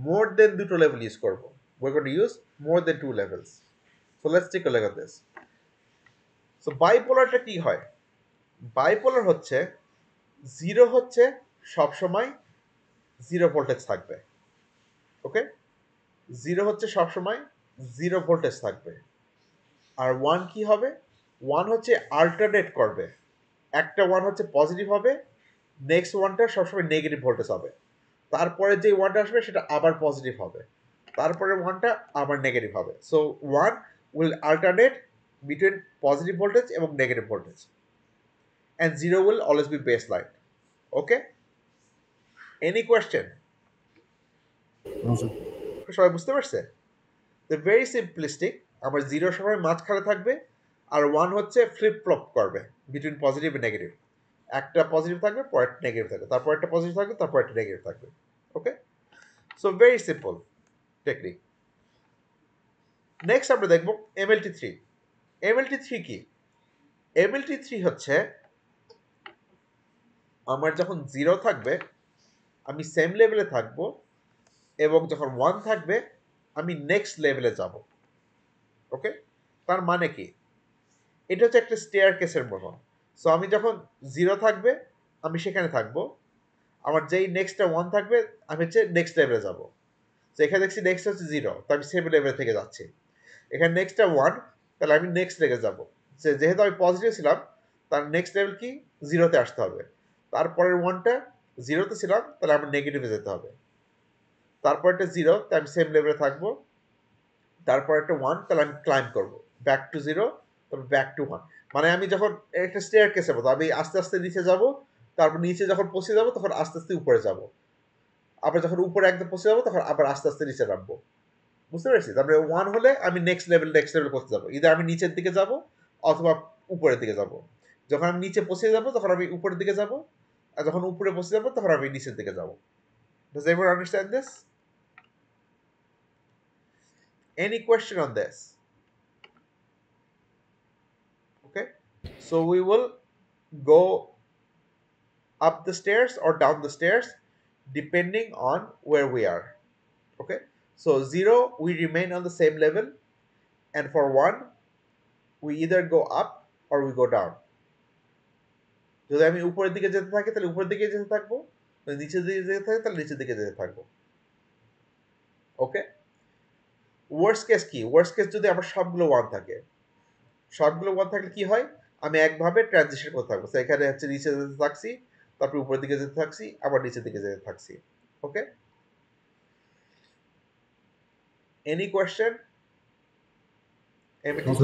মোর দেন দুটো লেভেল ইউজ করবো, we're going to use more than 2 levels. So let's take a look at this. So বাইপোলারটা কি হয়? বাইপোলার হচ্ছে 0 হচ্ছে সবসময় 0 ভোল্টেজ থাকবে, ওকে? 0 হচ্ছে সবসময় 0 ভোল্টেজ থাকবে, আর 1 কি হবে? 1 হচ্ছে আল্টারনেট করবে, একটা 1 হচ্ছে পজিটিভ হবে, নেক্সট 1টা সবসময় নেগেটিভ ভোল্টেজ হবে, তারপরে যে 1টা আসবে সেটা আবার পজিটিভ হবে, তারপরে 1টা আবার নেগেটিভ হবে। So 1 will alternate between positive voltage এবং negative voltage, and 0 will always be baseline. Okay? Any question? No, sir. সবাই বুঝতে পারছে? তো ভেরি সিম্পলিস্টিক, আমার 0 সময় মাঝখানে থাকবে, আর 1 হচ্ছে ফ্লিপ ফ্লপ করবে বিটুইন পজিটিভ এবং নেগেটিভ, একটা পজিটিভ থাকবে পরে নেগেটিভ থাকবে, তারপর একটা পজিটিভ থাকবে তারপর একটা নেগেটিভ থাকবে। Okay, so very simple technique. Next আমরা দেখব MLT3। MLT3 কি? MLT3 হচ্ছে আমার যখন 0 থাকবে আমি সেম লেভেলে থাকব, এবং যখন 1 থাকবে আমি নেক্সট লেভেলে যাব। ওকে, তার মানে কি? এটা হচ্ছে একটা স্টেয়ার কেসের মতো। সো আমি যখন 0 থাকবে আমি সেখানে থাকবো, আমার যেই নেক্সটটা 1 থাকবে আমি হচ্ছে নেক্সট লেভেলে যাব। তো এখানে দেখছি নেক্সট হচ্ছে 0, তো আমি সেম লেভেল থেকে যাচ্ছি। এখানে নেক্সটটা 1, তাহলে আমি নেক্সট লেভেলে যাব। যেহেতু আমি পজিটিভ ছিলাম, তার নেক্সট লেভেল কি 0-তে আসতে হবে। তারপরের 1টা 0-তে ছিলাম, তাহলে আমার নেগেটিভে যেতে হবে। তারপরটা 0, তাহলে আমি সেম লেভেলে থাকবো। তারপর একটা 1, তাহলে আমি ক্লাইম্ব করবো ব্যাক টু 0, তারপর ব্যাক টু 1। মানে আমি যখন একটা স্টেয়ার কেসের মতো আমি আস্তে আস্তে নিচে যাব, তারপর নিচে যখন পৌঁছে যাব তখন আস্তে আস্তে উপরে যাব, আবার যখন উপরে একদম পৌঁছে যাবো তখন আবার আস্তে আস্তে নিচে নামবো। বুঝতে পেরেছি? তারপরে 1 হলে আমি নেক্সট লেভেল করতে যাবো, ইদার আমি নিচের দিকে যাব অথবা উপরের দিকে যাব। যখন আমি নিচে পৌঁছে যাব তখন আমি উপরের দিকে যাব, আর যখন উপরে পৌঁছে যাব তখন আমি নিচের দিকে যাব। Does everyone understand this? Any question on this? Okay, so we will go up the stairs or down the stairs depending on where we are. Okay, so 0 we remain on the same level, and for 1 we either go up or we go down. যদি আমি উপরের দিকে যেতে থাকি তাহলে উপরের দিকে যেতে থাকবো, যদি নিচের দিকে যেতে থাকি তাহলে নিচের দিকে যেতে থাকবো। ওকে, ওয়ার্স্ট কেস কি? ওয়ার্স্ট কেস যদি আমার সবগুলো 1 থাকে, সবগুলো 1 থাকলে কি হয়? আমি একভাবে ট্রানজিশন করতে থাকবো। তো এখানে হচ্ছে নিচে যেতে থাকছি, তারপর উপরের দিকে যেতে থাকছি, আবার নিচের দিকে যেতে থাকছি। ওকে, এনি কোয়েশ্চেন?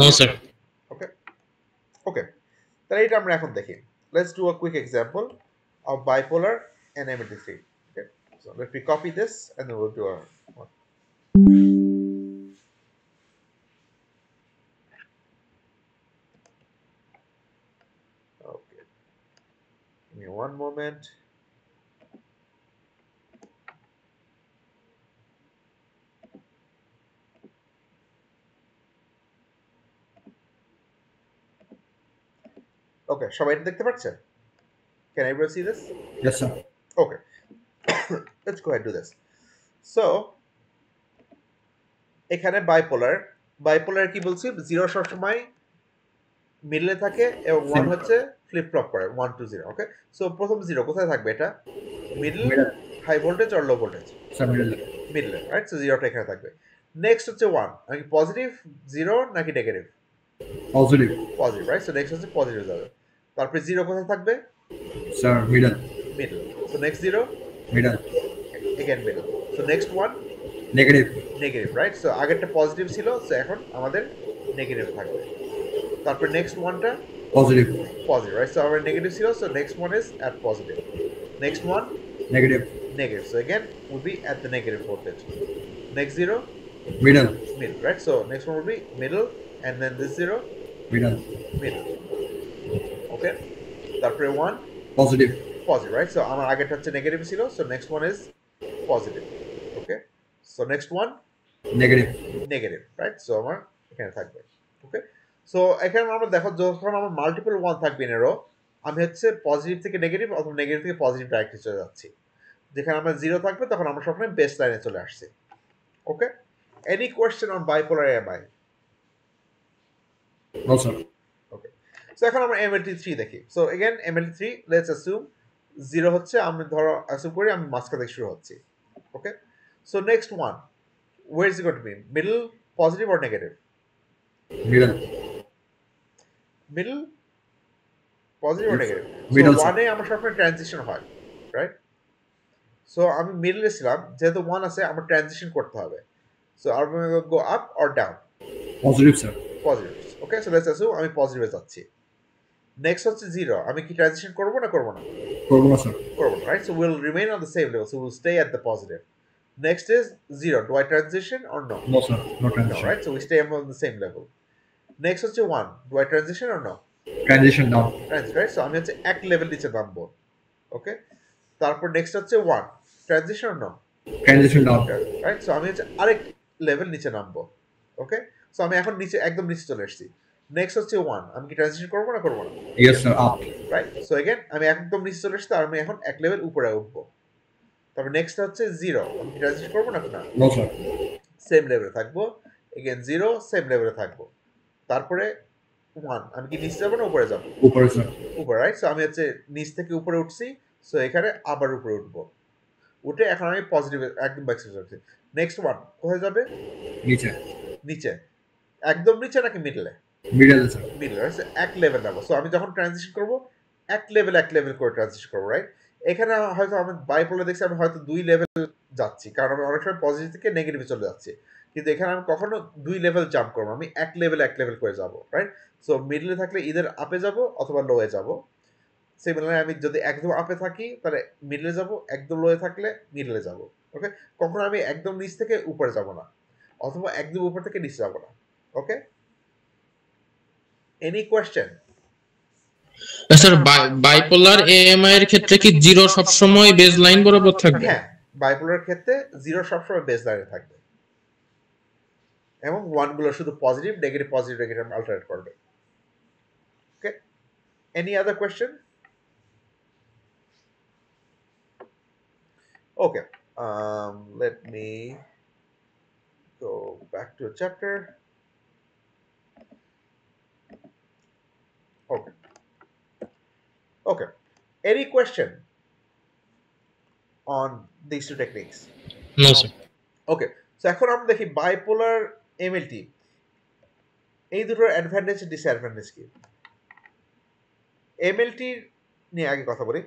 No, sir. ওকে ওকে, তাহলে এটা আমরা এখন দেখি। Let's do a quick example of bipolar and MLT3. Okay, so let me copy this and then we'll do a one. Okay, give me one moment. Okay, সবাই এটা দেখতে পাচ্ছেন? Can everyone see this? Yes, sir. Okay, let's go ahead and do this. So এখানে bipolar কি বলছি? 0 সবসময় মিডলে থাকে এবং 1 হচ্ছে ফ্লিপ ফ্লপ করে 1 to 0। ওকে, সো প্রথম 0 কোথায় থাকবে? এটা মিডল, হাই ভোল্টেজ আর লো ভোল্টেজ? Sir, middle. মিডলে, রাইট? সো 0টা এখানে থাকবে। নেক্সট হচ্ছে 1, নাকি পজিটিভ 0 নাকি negative? Positive. Positive, right? So next হচ্ছে পজিটিভ যাবে। তারপরে 0 কোথায় থাকবে? Sir, middle. Middle. So next 0 Middle. Again middle. So next 1 Negative. Negative, right? So আগেরটা পজিটিভ ছিল, সো এখন আমাদের নেগেটিভ থাকবে। তারপর নেক্সট 1টা Positive. positive, right? So our negative 0, so next one is at positive. Next one, Negative. negative. So again, will be at the negative voltage. Next 0, Middle. middle, right? So next one will be middle, and then this 0, Middle. middle. Okay? তারপরে 1, Positive. positive, right? So আমার আগেরটা হচ্ছে negative ছিল, so next one is positive. Okay? So next one, Negative. Negative, right? So আমার এখানে থাকবে। Okay, so এখানে আমরা দেখো যখন আমার মাল্টিপল 1 থাকবে ইন এ রো, আমি হচ্ছে পজিটিভ থেকে নেগেটিভ অথবা নেগেটিভ থেকে পজিটিভ ডাইরেক্টলি চলে যাচ্ছি। যেখানে আমার 0 থাকবে তখন আমরা সবসময় বেস লাইনে চলে আসছি। Okay, any question on bipolar MI? No, sir. Okay, so এখন আমরা MLT3 দেখি। So again MLT3, let's assume 0 হচ্ছে, আমি ধরো অ্যাসিউম করি আমি মাঝখান থেকে শুরু হচ্ছি। ওকে, so next 1, where is it going to be? Middle, positive or negative? Middle. Middle, positive আর নেগেটিভ? Middle, so sir. 1 এ আমার সবসময় ট্রানজিশন হয়, রাইট? সো আমি মিডলে ছিলাম, যেহেতু 1 আছে আমার ট্রানজিশন করতে হবে। So are go up or down? Positive, sir. Positive. Okay, so let's assume আমি পজিটিভে যাচ্ছি। নেক্সট হচ্ছে 0, আমি কি ট্রানজিশন করব না করব না? করবো না, sir. করব না, right? So will remain on the same level, so will stay at the positive. Next is 0, do I transition or no? No, sir. No No, transition. right? So we stay on the same level. Next হচ্ছে 1, do I transition or no? Transition down. Transition, right? So আমি হচ্ছে এক level নিচে নামবো। ওকে, তারপর next হচ্ছে 1, transition or no? Transition down. Right, so আমি হচ্ছে আরেক লেভেল নিচে নামবো। ওকে, সো আমি এখন নিচে একদম নিচে চলে এসেছি। নেক্সট হচ্ছে 1, আমি কি ট্রানজিশন করবো না করবো না? Yes sir, up. Right, so again আমি একদম নিচে চলে এসেছি, আর আমি এখন এক লেভেল উপরে উঠবো। তারপর নেক্সট হচ্ছে 0, আমি কি ট্রানজিশন করবো না না? No sir. সেম লেভেলে থাকবো। এগেন 0, সেম লেভেলে থাকবো। তারপরে 1, আমি কি নিচে যাবো না উপরে যাবো? উপরে স্যার। উপরে, রাইট, সো আমি হচ্ছে নিচ থেকে উপরে উঠছি, সো এখানে আবার উপরে উঠবো। উঠে এখন আমি পজিটিভ একদম ব্যাক সাইড যাচ্ছি। নেক্সট 1 কোথায় যাবে? নিচে। নিচে। একদম নিচে নাকি মিডলে? Middle sir. মিডলে, এক লেভেল নেবো। সো আমি যখন ট্রানজিশন করবো এক লেভেল করে ট্রানজিশন করবো, রাইট? এখানে হয়তো আমি বাইপোলার দেখছি, আমি হয়তো 2 লেভেল যাচ্ছি, কারণ আমি অনেক সময় পজিটিভ থেকে নেগেটিভে চলে যাচ্ছি। কিন্তু এখানে আমি কখনো 2 লেভেল জাম্প করবো, আমি এক লেভেল করে যাবো, রাইট? সো মিডলে থাকলে ইদার আপে যাবো অথবা লোয়ে যাবো। সিমিলারলি আমি যদি একদম আপে থাকি তাহলে মিডলে যাব, একদম লোয়ে থাকলে মিডলে যাব। ওকে, কখনো আমি একদম নিচ থেকে উপরে যাব না, অথবা একদম উপর থেকে নিচে যাব না। Okay, any question? Sir bipolar AMI এর ক্ষেত্রে কি 0 সবসময় বেজ লাইন বরাবর থাকবে? হ্যাঁ, বাইপোলার ক্ষেত্রে 0 সবসময় বেস লাইনে থাকবে, এবং 1 গুলো শুধু পজিটিভ নেগেটিভ অল্টারনেট করবে। Okay, any other question? Okay, let me go back to the chapter. Okay. Okay. Any question on these two techniques? No sir. Okay, so এখন আমরা দেখি বাইপোলার এমএলটি, এই দুটোর অ্যাডভান্টেজ ডিসঅ্যাডভান্টেজ কি। MLT নিয়ে আগে কথা বলি।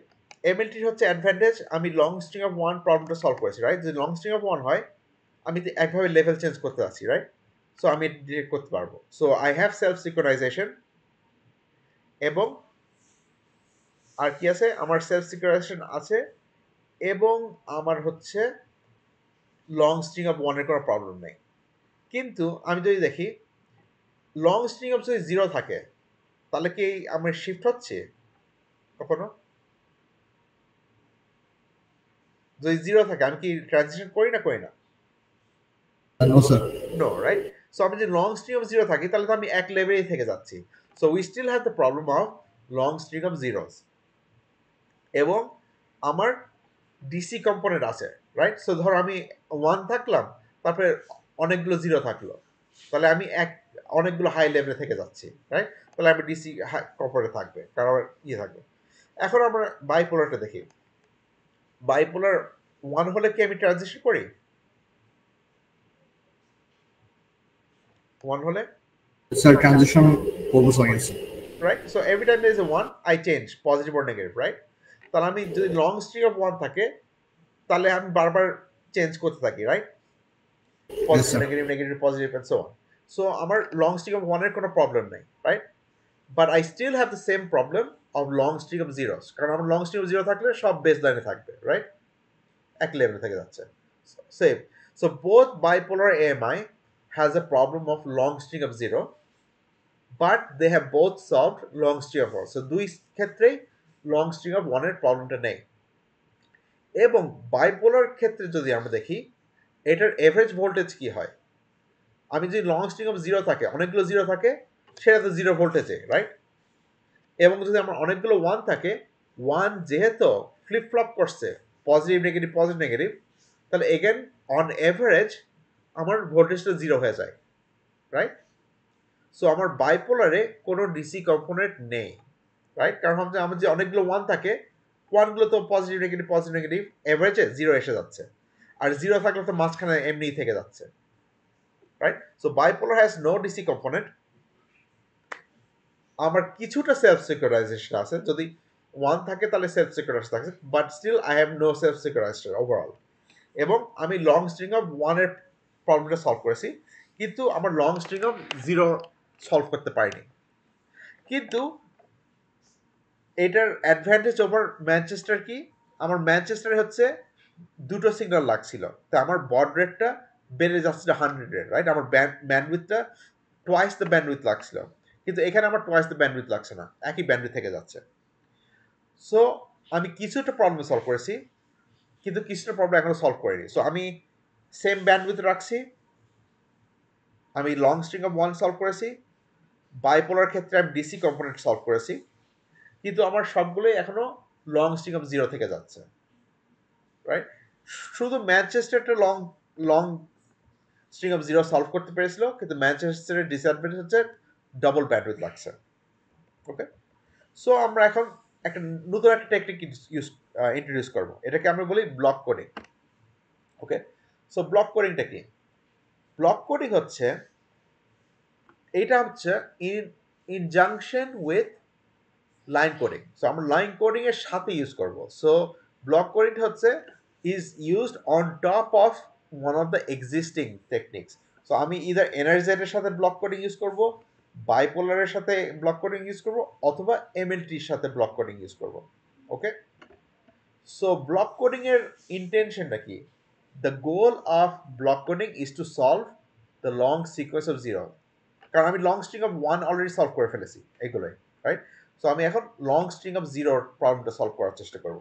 এমএলটির হচ্ছে অ্যাডভান্টেজ, আমি লং স্ট্রিং অফ 1 প্রবলেমটা সলভ করেছি, রাইট? যদি লং স্ট্রিং অফ 1 হয়, আমি একভাবে লেভেল চেঞ্জ করতে যাচ্ছি, রাইট? সো আমি ডিটেক্ট করতে পারবো। So I have self synchronisation, এবং আর কি আছে, আমার সেলফ সিঙ্ক্রোনাইজেশন আছে, এবং আমার হচ্ছে লং স্ট্রিং অফ 1 এর কোনো প্রবলেম নেই। কিন্তু আমি যদি দেখি লং স্ট্রিং অফ যদি 0 থাকে, তাহলে কি আমার শিফট হচ্ছে কখনো? যদি 0 থাকে আমি কি ট্রানজিশন করি না করি না? No sir. No, right? So আমি যদি লং স্ট্রিং অফ 0 থাকি, তাহলে তো আমি এক লেভেলেই থেকে যাচ্ছি। So we still have the problem of long string of zeros, এবং আমার ডিসি কম্পোনেন্ট আছে, রাইট? সো ধরো আমি 1 থাকলাম, তারপরে অনেকগুলো 0 থাকলো, তাহলে আমি অনেকগুলো হাই লেভেলে থেকে যাচ্ছি, রাইট? তাহলে আমি ডিসি কম্পোনেন্ট থাকবে, কারণ আমার ইয়ে থাকবে। এখন আমরা বাইপোলারটা দেখি। বাইপোলার 1 হলে কি আমি ট্রানজিশন করি? 1 হলে স্যার ট্রানজিশন করবো sir. Right? So every time there is a 1 I change positive or negative, right? তাহলে আমি যদি লং স্ট্রিং অফ 1 থাকে, তাহলে আমি বারবার চেঞ্জ করতে থাকি, right? Positive negative negative positive and so on. So আমার লং স্ট্রিং অফ 1 এর কোনো প্রবলেম নাই, right? But I still have the same problem of long string of zeros, কারণ আমার লং স্ট্রিং অফ 0 থাকলে সব বেস লাইনে থাকবে, রাইট? এক লেভেলে থেকে যাচ্ছে। Same. So both bipolar AMI has a problem of long string of 0, but they have both solved long string of 1. So দুই ক্ষেত্রেই long string of 1 এর প্রবলেমটা নেই। এবং বাইপোলার ক্ষেত্রে যদি আমরা দেখি, এটার এভারেজ ভোল্টেজ কি হয়? আমি যদি লং স্ট্রিং অফ 0 থাকে, অনেকগুলো 0 থাকে, সেটা তো 0 ভোল্টেজে, রাইট? এবং যদি আমার অনেকগুলো 1 থাকে, 1 যেহেতু ফ্লিপ ফ্লপ করছে পজিটিভ নেগেটিভ, তাহলে এগেন অন এভারেজ আমার ভোল্টেজটা 0 হয়ে যায়, রাইট? সো আমার বাইপোলারে কোনো ডিসি কম্পোনেন্ট নেই, রাইট? কারণ আমার যে অনেকগুলো 1 থাকে, 1 গুলো তো পজিটিভ নেগেটিভ এভারেজে 0 এসে যাচ্ছে, আর 0 থাকলে তো মাঝখানে এমনিই থেকে যাচ্ছে, right? So bipolar has no DC component. আমার কিছুটা সেলফ সিকিউরাইজেশন আছে, যদি 1 থাকে তাহলে সেলফ সিকিউরাইজেশন থাকে, but still I have no self securization overall. এবং আমি লং স্ট্রিং অফ 1 এর প্রবলেমটা সলভ করেছি, কিন্তু আমার লং স্ট্রিং অফ 0 সলভ করতে পারিনি। কিন্তু এটার অ্যাডভান্টেজ ওভার ম্যানচেস্টার কি? আমার ম্যানচেস্টারে হচ্ছে দুটো সিগন্যাল লাগছিল, তো আমার বড রেটটা বেড়ে যাচ্ছিল 100, রাইট? আমার ব্যান্ডউইথটা টোয়াইস দ্য ব্যান্ডউইথ লাগছিল, কিন্তু এখানে আমার টোয়াইস দ্য ব্যান্ডউইথ লাগছে না, একই ব্যান্ডউইথ থেকে যাচ্ছে। সো আমি কিছুটা প্রবলেম সলভ করেছি, কিন্তু কিছুটা প্রবলেম এখনো সলভ করিনি। সো আমি সেম ব্যান্ডউইথ রাখছি, আমি লং স্ট্রিং অফ 1 সলভ করেছি, বাইপোলার ক্ষেত্রে আমি ডিসি কম্পোনেন্ট সলভ করেছি, কিন্তু আমার সবগুলোই এখনো লং স্ট্রিং অফ 0 থেকে যাচ্ছে, রাইট? শুধু ম্যানচেস্টারটা long long string of 0 solve করতে পেরেছিল, কিন্তু ম্যানচেস্টারের ডিসঅ্যাডভান্টেজ হচ্ছে ডাবল ব্যান্ডউইথ লাগছে। ওকে, সো আমরা এখন একটা নতুন একটা টেকনিক ইন্ট্রোডিউস করবো, এটাকে আমরা বলি ব্লক কোডিং। ওকে, সো ব্লক কোডিংটা কি? ব্লক কোডিং হচ্ছে, এইটা হচ্ছে injunction with line coding. So আমরা লাইন কোডিং এর সাথে ইউজ করব। সো ব্লক কোডিং হচ্ছে is used on top of one of the existing techniques. So আমি ইদার এনার্জাইটের সাথে ব্লক কোডিং ইউজ করব, বাইপোলারের সাথে ব্লক কোডিং ইউজ করব, অথবা এমএলটির সাথে ব্লক কোডিং ইউজ করব। ওকে, সো ব্লক কোডিং এর ইন্টেনশনটা কি? The goal of block coding is to solve the long sequence of 0, কারণ আমি long string of 1 already solve করে ফেলেছি এগুলোই, রাইট? সো আমি এখন লং স্ট্রিং অফ 0 প্রবলেমটা সলভ করার চেষ্টা করব।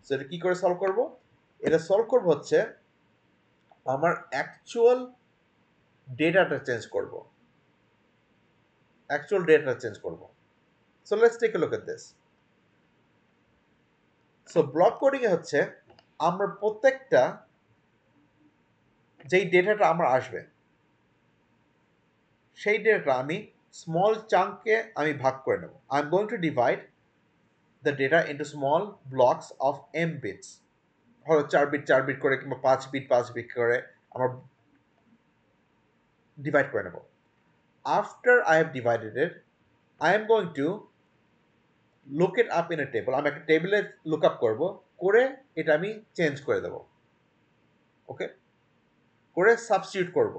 সো এটা কী করে সলভ করব? এটা সলভ করব হচ্ছে আমার অ্যাকচুয়াল ডেটাটা চেঞ্জ করব, অ্যাকচুয়াল ডেটাটা চেঞ্জ করব। So let's take a look at this. So block কোডিংয়ে হচ্ছে আমরা প্রত্যেকটা যেই ডেটাটা আমার আসবে, সেই ডেটাটা আমি স্মল চাঙ্কে আমি ভাগ করে নেব। I am going to divide the data into small blocks of m bits, হলো 4 বিট 4 বিট করে কিংবা 5 বিট 5 বিট করে আমরা ডিভাইড করে নেব। After I have divided it, I am going to look it up in a table. আমি একটা টেবিলে লুক আপ করবো, করে এটা আমি চেঞ্জ করে দেব। ওকে, করে সাবস্টিটিউট করব।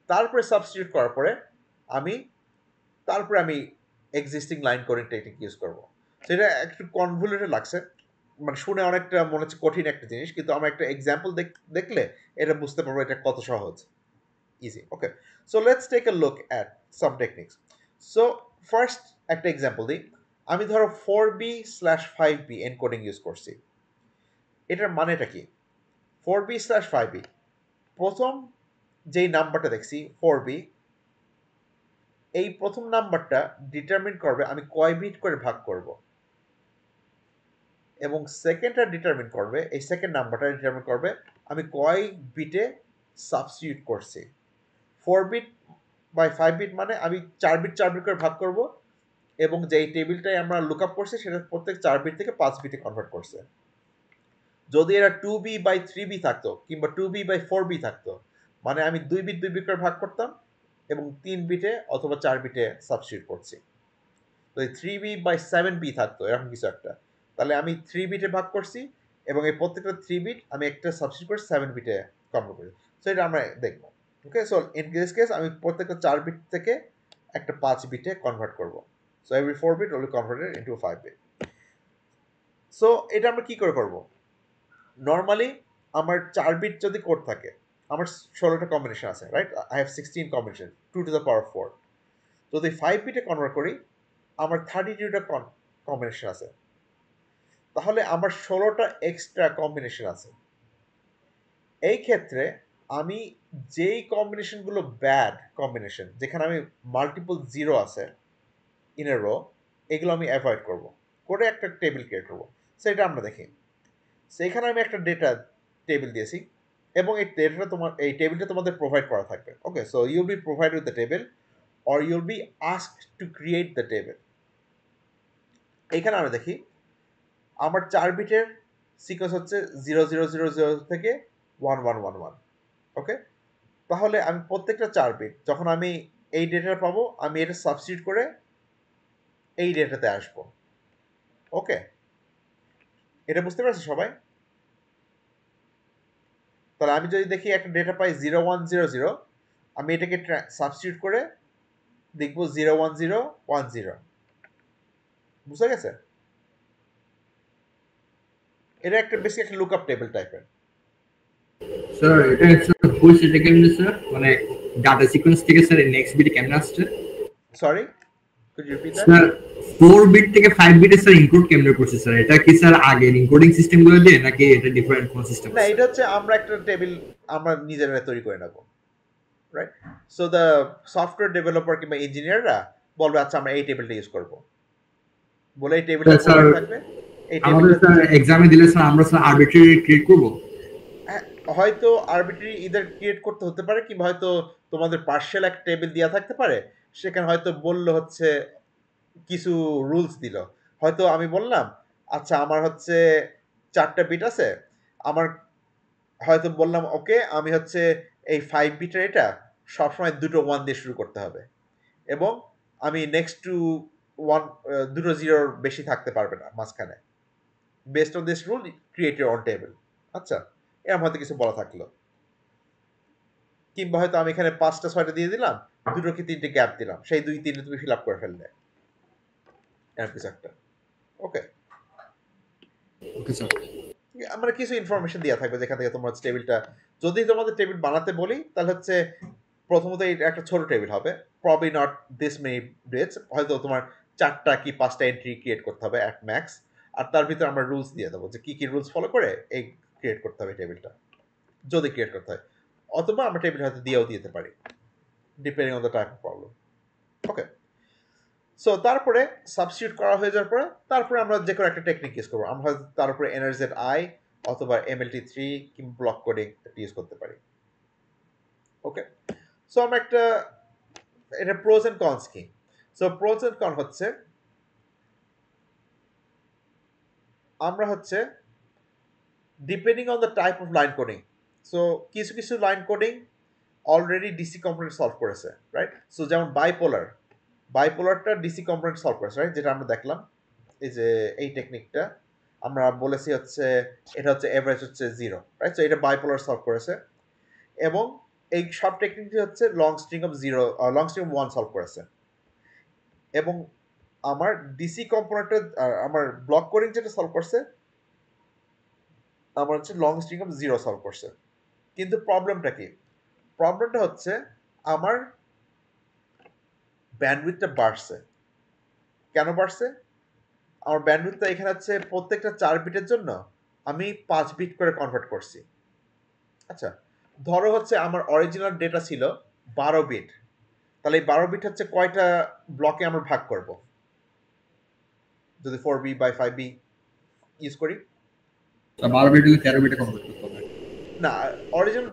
তারপরে সাবস্টিটিউট করার পরে তারপরে আমি existing line coding technique use করব। সেটা একটু কনভলিউটেড লাগছে, মানে শুনে অনেকটা মনে হচ্ছে কঠিন একটা জিনিস, কিন্তু আমরা একটা এক্সাম্পল দেখলে এটা বুঝতে পারবো এটা কত সহজ, easy. Okay, so let's take a look at some techniques. So first একটা এক্সাম্পল দিই। আমি ধরো 4b/5b এনকোডিং ইউজ করছি। এটার মানেটা কি? 4b/5b, প্রথম যেই নাম্বারটা দেখছি 4b, এই প্রথম নাম্বারটা ডিটারমিন করবে আমি কয় বিট করে ভাগ করব, এবং সেকেন্ডটা ডিটারমিন করবে, এই সেকেন্ড নাম্বারটা ডিটারমিন করবে আমি কয় বিটে সাবস্টিটিউট করছি। 4b/5 বিট মানে আমি 4 বিট 4 বিট করে ভাগ করব, এবং যেই টেবিলটাই আমরা লুক আপ করছি সেটা প্রত্যেক 4 বিট থেকে 5 বিটে কনভার্ট করছে। যদি এরা 2b/3b থাকতো কিংবা 2b/4b থাকতো, মানে আমি 2 বিট 2 বিট করে ভাগ করতাম এবং 3 বিটে অথবা 4 বিটে সাবস্টিটিউট করছি। যদি 3b/7b থাকতো এরকম কিছু একটা, তাহলে আমি 3 বিটে ভাগ করছি এবং এই প্রত্যেকটা 3 বিট আমি একটা সাবস্টিটিউট করে 7 বিটে কনভার্ট করি। সো এটা আমরা দেখব। ওকে, সো ইন দিস কেস আমি প্রত্যেকটা 4 বিট থেকে একটা 5 বিটে কনভার্ট করব। So every 4 bit will be converted into 5 bit. So এটা আমরা কি করে করব? নর্মালি আমার 4 বিট যদি কোড থাকে, আমার 16টা কম্বিনেশন আছে, right? I have 16 combination, 2 to the power 4। যদি 5 বিটে কনভার্ট করি, আমার 32টা কম্বিনেশন আছে, তাহলে আমার 16টা এক্সট্রা কম্বিনেশন আছে। এই ক্ষেত্রে আমি যেই কম্বিনেশনগুলো ব্যাড কম্বিনেশন, যেখানে আমি মাল্টিপল 0 আছে ইন এ রো, এগুলো আমি অ্যাভয়েড করব, করে একটা টেবিল ক্রিয়েট করব। সেটা আমরা দেখি। সেখানে আমি একটা ডেটা টেবিল দিয়েছি, এবং এই টেবিলটা তোমাদের প্রোভাইড করা থাকবে। Okay, so you'll be provide with the table or you'll be asked to create the table. এইখানে আমরা দেখি আমার 4 বিটের সিকোয়েন্স হচ্ছে 0000 থেকে 1111। ওকে, তাহলে আমি প্রত্যেকটা 4 বিট যখন আমি এই ডেটাটা পাবো, আমি এটা সাবস্টিটিউট করে এই ডেটাতে আসবো। ওকে, এটা বুঝতে পারছো সবাই? তাহলে আমি যদি দেখি একটা ডেটা পাই 0100, আমি এটাকে সাবস্টিটিউট করে দেখবো 01010। বুঝা গেছে? এটা একটা বেসিক একটা লুকআপ টেবিল টাইপের। স্যার এটা হচ্ছে কেমনে স্যার, মানে ডাটা সিকোয়েন্স থেকে স্যার নেক্সট বিটে কেমনে আসছে? Sorry, Could you repeat that? Sir 4 bit থেকে 5 বিটে স্যার ইনক্লুড কেমনে করছে স্যার? এটা কি স্যার আগের এনকোডিং সিস্টেম গুলো দিয়ে নাকি এটা ডিফারেন্ট কোন সিস্টেম? না, এটা হচ্ছে আমরা একটা টেবিল আমরা নিজেরা তৈরি করে নেব, right? So the software developer কিংবা ইঞ্জিনিয়াররা বলবে আচ্ছা আমরা এই টেবিলটা ইউজ করব, বলে এই টেবিলটা স্যার থাকবে। এই আমাদের টেবিলটা স্যার এক্সামে দিলে স্যার আমরা স্যার আরবিট্রারি ক্রিয়েট করব। হয়তো আরবিট্রারি ইদার ক্রিয়েট করতে হতে পারে, কিংবা হয়তো তোমাদের পার্শিয়াল একটা টেবিল দেওয়া থাকতে পারে, সেখানে হয়তো বললো হচ্ছে কিছু রুলস দিল। হয়তো আমি বললাম আচ্ছা আমার হচ্ছে 4টা বিট আছে, আমার হয়তো বললাম ওকে আমি হচ্ছে এই 5 বিটের এটা সবসময় দুটো 1 দিয়ে শুরু করতে হবে, এবং আমি নেক্সট টু 1 দুটো জিরোর বেশি থাকতে পারবে না মাঝখানে। Based on this rule create your on table. আচ্ছা, এরকম হয়তো কিছু বলা থাকলো, কিংবা হয়তো আমি এখানে 5টা 6টা দিয়ে দিলাম, দুটো কি 3টে গ্যাপ দিলাম, সেই 2 3 তুমি ফিল আপ করে ফেললে, এরকম কিছু একটা। ওকে ওকে স্যার। আমরা কিছু ইনফরমেশন দেওয়া থাকবে যেখান থেকে তোমরা টেবিলটা, যদি তোমাদের টেবিল বানাতে বলি তাহলে হচ্ছে প্রথমত এই একটা ছোট টেবিল হবে, probably not this many bits, হয়তো তোমার 4টা কি 5টা এন্ট্রি ক্রিয়েট করতে হবে অ্যাট ম্যাক্স, আর তার ভিতরে আমরা রুলস দিয়ে দেবো যে কি রুলস ফলো করে এই ক্রিয়েট করতে হবে টেবিলটা, যদি ক্রিয়েট করতে হয়। অথবা আমরা টেবিল হয়তো দিয়েও দিতে পারি, depending on the type of problem. Okay, so তারপরে সাবস্টিটিউট করা হয়ে যাওয়ার পরে তারপরে আমরা যে কোনো একটা টেকনিক ইউজ করবো। আমরা হয়তো তার উপরে NRZ-I অথবা MLT3 কিংবা ব্লক কোডিং ইউজ করতে পারি। ওকে, সো আমরা একটা, এটা প্রোজ এন্ড কনস কি? সো প্রোজ এন্ড কন হচ্ছে আমরা হচ্ছে depending on the type of line coding, so কিছু কিছু line coding already DC component solve করেছে, রাইট? সো যেমন বাইপোলারটা ডিসি কম্পোনেন্ট সলভ করেছে, রাইট? যেটা আমরা দেখলাম এই যে এই টেকনিকটা আমরা বলেছি হচ্ছে এটা হচ্ছে এভারেজ হচ্ছে 0, রাইট? সো এটা বাইপোলার সলভ করেছে, এবং এই সব টেকনিকটি হচ্ছে লং স্ট্রিং অফ 1 সলভ করেছে, এবং আমার ডিসি কম্পোনেন্টের আমার ব্লক কোডিং যেটা সলভ করছে আমার হচ্ছে লং স্ট্রিং অফ 0 সলভ করছে। কিন্তু প্রবলেমটা কি? প্রবলেমটা হচ্ছে আমার ব্যান্ডউইথটা বাড়ছে। কেন বাড়ছে? আমার ব্যান্ডউইথটা এখানে হচ্ছে প্রত্যেকটা 4 বিটের জন্য আমি 5 বিট করে কনভার্ট করছি। আচ্ছা, ধরো হচ্ছে আমার অরিজিনাল ডেটা ছিল 12 বিট, তাহলে এই 12 বিট হচ্ছে কয়টা ব্লকে আমরা ভাগ করব যদি 4B/5B ইউজ করি? 12 বিট থেকে 13 বিটে কনভার্ট করতে হবে। না, অরিজিনাল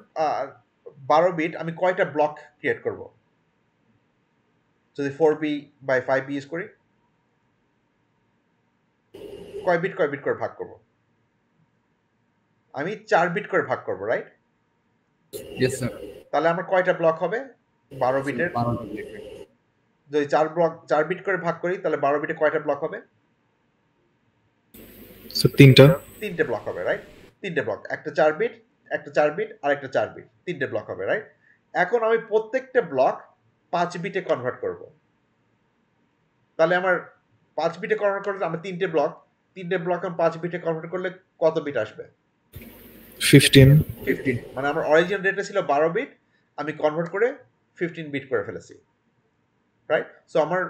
12 বিট আমি কয়টা ব্লক ক্রিয়েট করব যদি 4B/5B ইউজ করি? কয় বিট করে ভাগ করব? আমি 4 বিট করে ভাগ করব, রাইট? Yes sir. তাহলে আমার কয়টা ব্লক হবে 12 বিটের? 12টা বিট। যদি 4 বিট করে ভাগ করি তাহলে 12 বিটে কয়টা ব্লক হবে? স্যার 3টা। 3টে ব্লক হবে, রাইট? 3টে ব্লক, একটা 4 বিট, একটা 4 বিট আর একটা 4 বিট, 3টে ব্লক হবে, রাইট? এখন আমি প্রত্যেকটা ব্লক 5 বিটে কনভার্ট করব। তাহলে আমার 5 বিটে কনভার্ট করলে আমার 3টে ব্লক আমি 5 বিটে কনভার্ট করলে কত বিট আসবে? 15। মানে আমার অরিজিনাল ডেটা ছিল 12 বিট, আমি কনভার্ট করে 15 বিট করে ফেলেছি, রাইট? সো আমার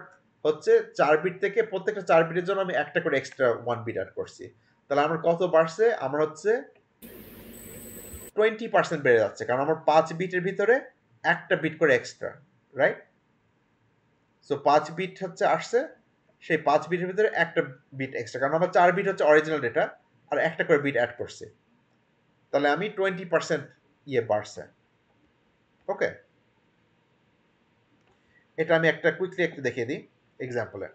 হচ্ছে 4 বিট থেকে প্রত্যেকটা 4 বিটের জন্য আমি একটা করে এক্সট্রা 1 বিট অ্যাড করছি। তাহলে আমার কত বাড়ছে? আমার হচ্ছে 20% বেড়ে যাচ্ছে, কারণ আমার 5 বিটের ভিতরে একটা বিট করে এক্সট্রা, রাইট? সো 5 বিট হচ্ছে আসছে, সেই 5 বিটের ভিতরে একটা বিট এক্সট্রা, কারণ আমার 4 বিট হচ্ছে অরিজিনাল ডেটা আর একটা করে বিট অ্যাড করছি, তাহলে আমি 20% বাড়ছে। ওকে, এটা আমি একটা কুইকলি একটু দেখিয়ে দিই এক্সাম্পলে।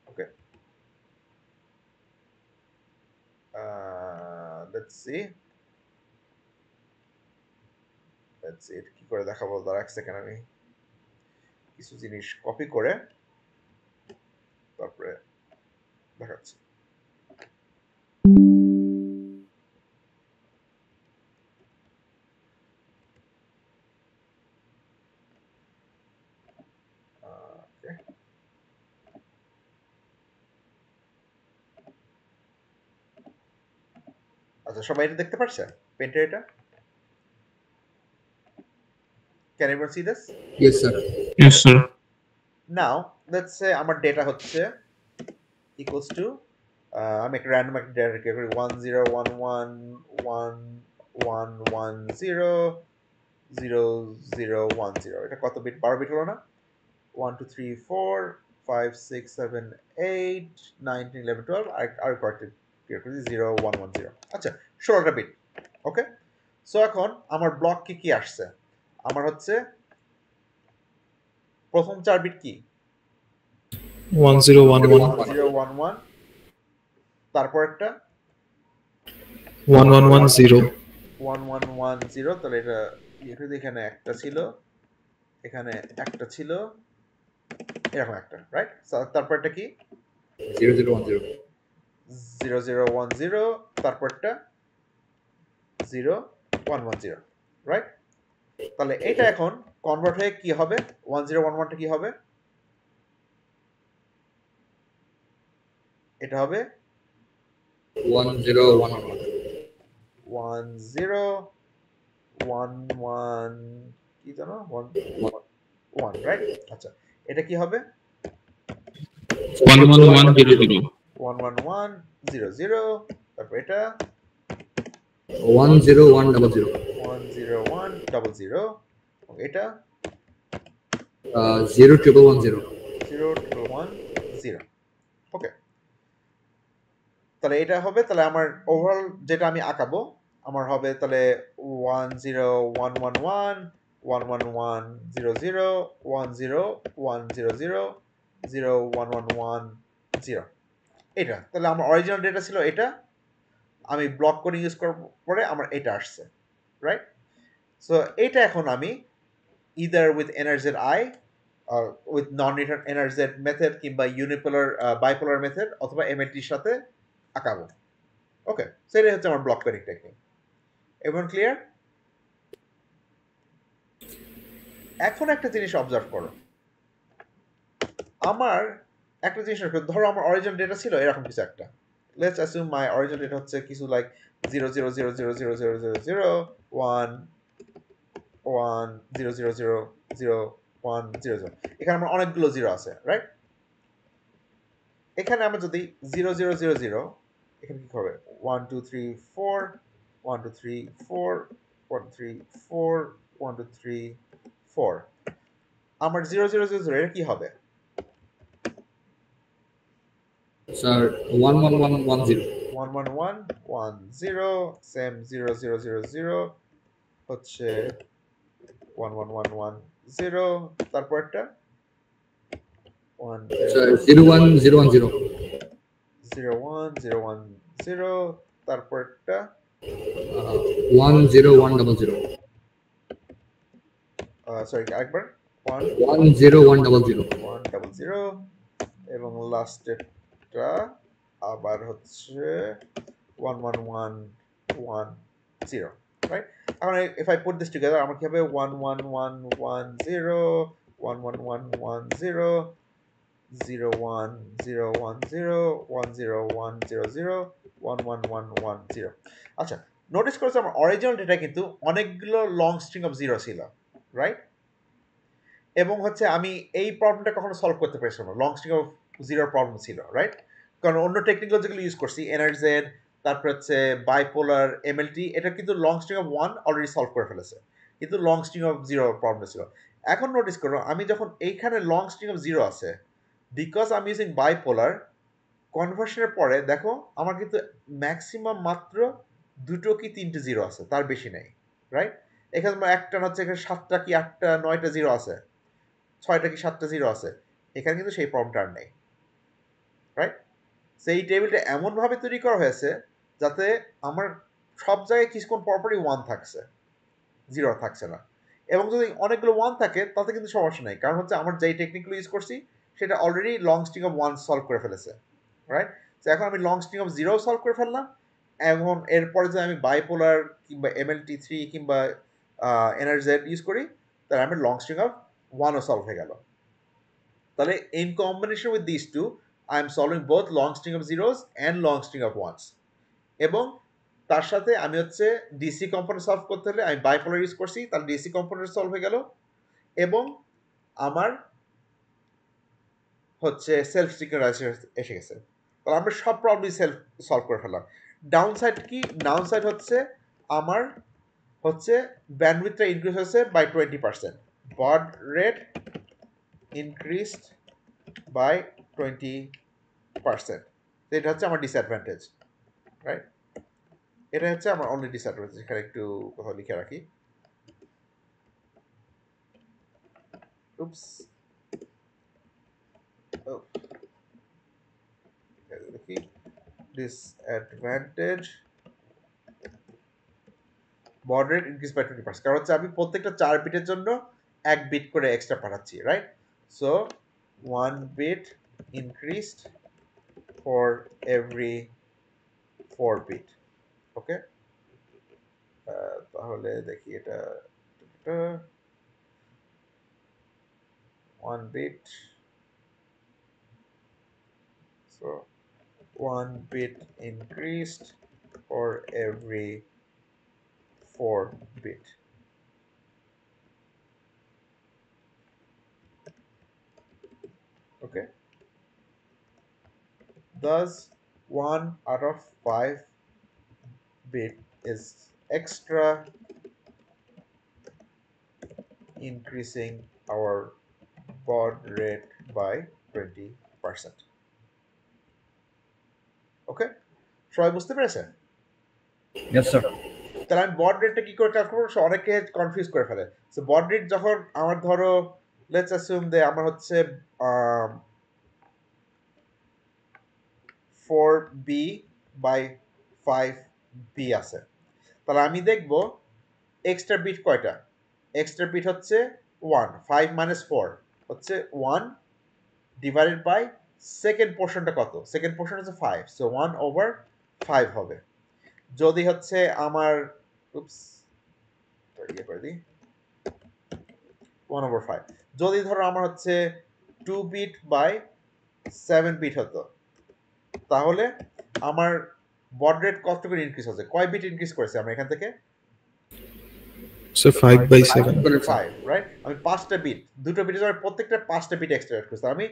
ওকে, লেটস সি এটা কি করে দেখাবো, দাঁড়া এক সেকেন্ড, আমি কিছু জিনিস কপি করে তারপরে দেখাচ্ছি। আচ্ছা, সবাই এটা দেখতে পারছে পেন্টের এটা? Can everyone see this? Yes sir. Yes, sir. Now let's say আমার ডেটা হচ্ছে ইকুয়ালস টু আমি একটা র্যান্ডম একটা ডেটা রেখে করি 101111100010 এটা কত বিট 12 বিট হলো না 1 2 3 4 5 6 7 8 9 10 11 12 আর কয়েকটা ক্লিয়ার করি 0110 আচ্ছা 16টা বিট ওকে সো এখন আমার ব্লক কি কি আসছে আমার হচ্ছে প্রথম 4 বিট কি 1011 1011 তারপর একটা 1110 1110 তাহলে এটা এখানে একটা ছিল এখানে একটা ছিল এরকম একটা রাইট তারপর একটা কি 0010 0010 তারপরটা 0110 রাইট তাহলে এটা এখন কনভার্ট হয়ে কি হবে 1011টা কি হবে এটা হবে 1011 1011 কি জানো 1 রাইট আচ্ছা এটা কি হবে 11100 11100 তারপর এটা 10100 10100 এটা 0110 0110 ওকে তাহলে এটা হবে তাহলে আমার ওভারঅল যেটা আমি আঁকাবো আমার হবে তাহলে 10111 11100 10100 0111 এটা তাহলে আমার অরিজিনাল ডেটা ছিল এটা আমি ব্লক কোডিং ইউজ করার পরে আমার এটা আসছে রাইট সো এটা এখন আমি either with NRZ I with non return NRZ method কিংবা ইউনিপোলার বাইপোলার মেথড অথবা এমএলটির সাথে আঁকাবো ওকে সেটাই হচ্ছে আমার block coding technique everyone clear এখন একটা জিনিস অবজার্ভ করো আমার একটা জিনিস ধরো আমার অরিজিনাল ডেটা ছিল এরকম কিছু একটা let's assume my original data হচ্ছে কিছু লাইক 000000110000100 এখানে আমার অনেকগুলো জিরো আছে রাইট এখানে আমরা যদি 0000 এখানে কি হবে 1 2 3 4 1 2 3 4 1 3 4 1 2 3 4 আমার 0000 এটা কি হবে স্যার 11110 1110 সেম 0000 হচ্ছে 11110 তারপর একটা 1 স্যার 01010 01010 তারপর একটা 10100 সরি আরেকবার 10100 100 এবং লাস্টেরটা আবার হচ্ছে 11110 রাইট এখন if I put this together আমার কি হবে 11110 11110 01010 আচ্ছা নোটিস করেছো আমার অরিজিনাল ডেটা কিন্তু অনেকগুলো লং স্ট্রিং অফ জিরো ছিল রাইট এবং হচ্ছে আমি এই প্রবলেমটা কখনো সলভ করতে পেরেছিলাম না লং স্ট্রিং অফ জিরোর প্রবলেম ছিল রাইট কারণ অন্য টেকনিক্যাল যেগুলো ইউজ করছি এনআরজেড তারপর হচ্ছে বাইপোলার এমএলটি এটা কিন্তু long string of one already solve করে ফেলেছে কিন্তু long string of zero problem ছিল এখন নোটিস করো আমি যখন এইখানে লং স্ট্রিং অফ জিরো আছে বিকজ আমি ইউজিং বাইপোলার কনভার্সনের পরে দেখো আমার কিন্তু ম্যাক্সিমাম মাত্র দুটো কি তিনটে জিরো আছে তার বেশি নেই রাইট এখানে একটা হচ্ছে এখানে 7টা কি 8টা 9টা জিরো আছে 6টা কি 7টা জিরো আছে এখানে কিন্তু সেই প্রবলেমটা আর নেই রাইট সেই টেবিলটা এমনভাবে তৈরি করা হয়েছে যাতে আমার সব জায়গায় কিছুক্ষণ পরপরই ওয়ান থাকছে জিরো থাকছে না এবং যদি অনেকগুলো ওয়ান থাকে তাতে কিন্তু সমস্যা নেই কারণ হচ্ছে আমার যেই টেকনিকগুলো ইউজ করছি সেটা already long string of one solve করে ফেলেছে রাইট তো এখন আমি long string of zero solve করে ফেললাম এখন এরপরে যদি আমি বাইপোলার কিংবা এমএলটি থ্রি কিংবা এনআরজেড ইউজ করি তাহলে আমার লং স্ট্রিং অফ ওয়ানও সলভ হয়ে গেল তাহলে in combination with this two I am solving both long string of zeros and long string of ones এবং তার সাথে আমি হচ্ছে ডিসি কম্পোনেন্ট সলভ করতে হলে আমি বাইপোলার ইউজ করছি তাহলে ডিসি কম্পোনেন্ট সলভ হয়ে গেল এবং আমার হচ্ছে সেলফ সিঙ্ক্রোনাইজেশন এসে গেছে। তাহলে আমরা সব প্রবলেম সলভ করে ফেললাম। ডাউন সাইড কি? ডাউন সাইড হচ্ছে আমার হচ্ছে ব্যান্ডউইথটা ইনক্রিজ হয়েছে by 20%, baud rate increased by 20%। এটা হচ্ছে আমার ডিসঅ্যাডভান্টেজ, রাইট? এটা হচ্ছে আমার অনলি ডিসঅ্যাডভান্টেজ। এখানে একটু কোথাও লিখে রাখি। Oops. Oh. দেখি ডিসঅ্যাডভান্টেজ বড রেট ইনক্রিজ বাই 20%, কারণ হচ্ছে আমি প্রত্যেকটা 4 বিটের জন্য 1 বিট করে এক্সট্রা পাঠাচ্ছি, right? So 1 bit increased for every 4 bit. Okay, তাহলে দেখি এটা 1 bit, so 1 bit increased for every 4 bit. Okay, thus 1 out of 5 bit is extra increasing our baud rate by 20%. ওকে, সবাই বুঝতে পেরেছেন? Yes sir. তাহলে আমি বড রেটটা কি করে ক্যালকুলেট করবো? অনেকে কনফিউজ করে ফেলে। সো বড রেট যখন আমার ধরো লেটস অ্যাসিউম যে আমার হচ্ছে 4b বাই 5b আছে, তাহলে আমি দেখব এক্সট্রা বিট কয়টা। এক্সট্রা বিট হচ্ছে 1, 5 মাইনাস 4 হচ্ছে 1 ডিভাইডেড বাই সেকেন্ড পোর্শনটা কত? সেকেন্ড পোর্শন হচ্ছে 5, সো 1/5 হবে। যদি হচ্ছে আমার ইয়ে করে দিই 1/5, যদি ধরো আমার হচ্ছে 2 বিট বাই 7 বিট হতো, তাহলে আমার বড রেট কত করে ইনক্রিজ হচ্ছে? কয় বিট ইনক্রিজ করেছে আমরা এখান থেকে? So 5/7 5, right? আমি 5টা বিট, দুটো বিটের জন্য প্রত্যেকটা 5টা বিট এক্সট্রা অ্যাড করছি। আমি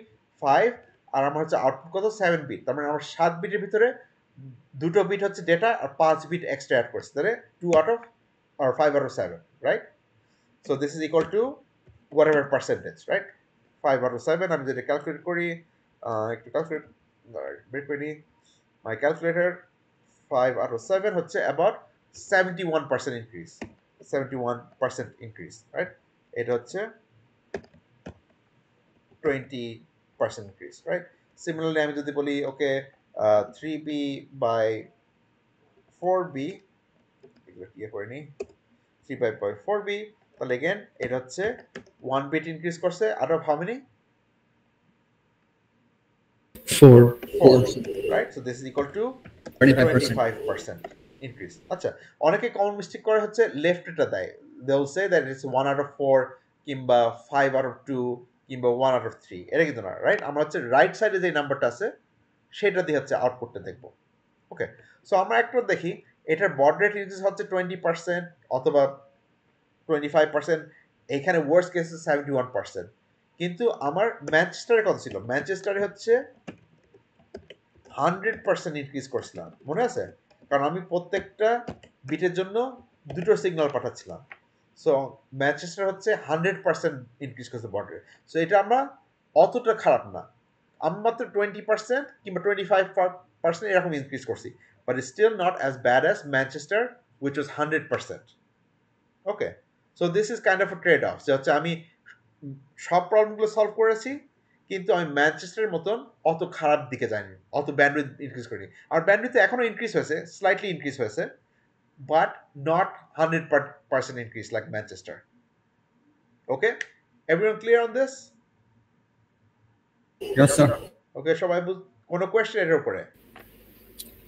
5 আর আমার হচ্ছে আউটপুট কত? 7 বিট। তার মানে আমার 7 বিটের ভিতরে দুটো বিট হচ্ছে ডেটা আর 5 বিট এক্সট্রা অ্যাড করছি, তাহলে 2 out of or 5 out of 7, right? So this is equal to whatever percentage, right? 5 out of 7 আমি যেটা ক্যালকুলেট করি, একটু ক্যালকুলেট বের করে নিই মাই ক্যালকুলেটর। 5 out of 7 হচ্ছে about 71% increase, 71% increase, right? এটা হচ্ছে 20% increase, right? Similarly আমি যদি বলি ওকে 3b by 4b, এগুলো কি করে নিই, 3b by 4b, তাহলে again এটা হচ্ছে 1 bit increase করছে out of how many? 4 right? So this is equal to 25%. 25% increase. আচ্ছা, অনেকে কমন মিস্টেক করে হচ্ছে লেফট এটা দেয়। They will say that it's 1 out of 4 কিংবা 5 out of 2 কিংবা 1 out of 3, এটা কিন্তু না, রাইট? আমরা হচ্ছে রাইট সাইডে যে নাম্বারটা আছে সেটা দিয়ে হচ্ছে আউটপুটটা দেখব। ওকে, সো আমরা একটু দেখি এটার বড রেট ইনক্রিজ হচ্ছে 20% অথবা 25%, এখানে ওয়ার্স্ট কেস 71%। কিন্তু আমার ম্যানচেস্টারে কত ছিল? ম্যানচেস্টারে হচ্ছে 100% ইনক্রিজ করছিলাম, মনে আছে? কারণ আমি প্রত্যেকটা বিটের জন্য দুটো সিগন্যাল পাঠাচ্ছিলাম। সো ম্যানচেস্টার হচ্ছে 100% ইনক্রিজ করছে বড রেট। সো এটা আমরা অতটা খারাপ না, আমি মাত্র 20% কিংবা 25% এরকম ইনক্রিজ করছি, but it still not as bad as Manchester which was 100%। Okay, so this is kind of a trade off, যে হচ্ছে আমি সব প্রবলেমগুলো সলভ করেছি কিন্তু আমি ম্যানচেস্টারের মতন অত খারাপ দিকে যাইনি, অত ব্যান্ডউইথ ইনক্রিজ করিনি। আর ব্যান্ডউইথ এখনো ইনক্রিজ হয়েছে, স্লাইটলি ইনক্রিজ হয়েছে, but not 100% increase like Manchester. Okay, everyone clear on this? Yes sir. Okay, সবাই কোনো কোয়েশ্চেন এর উপরে?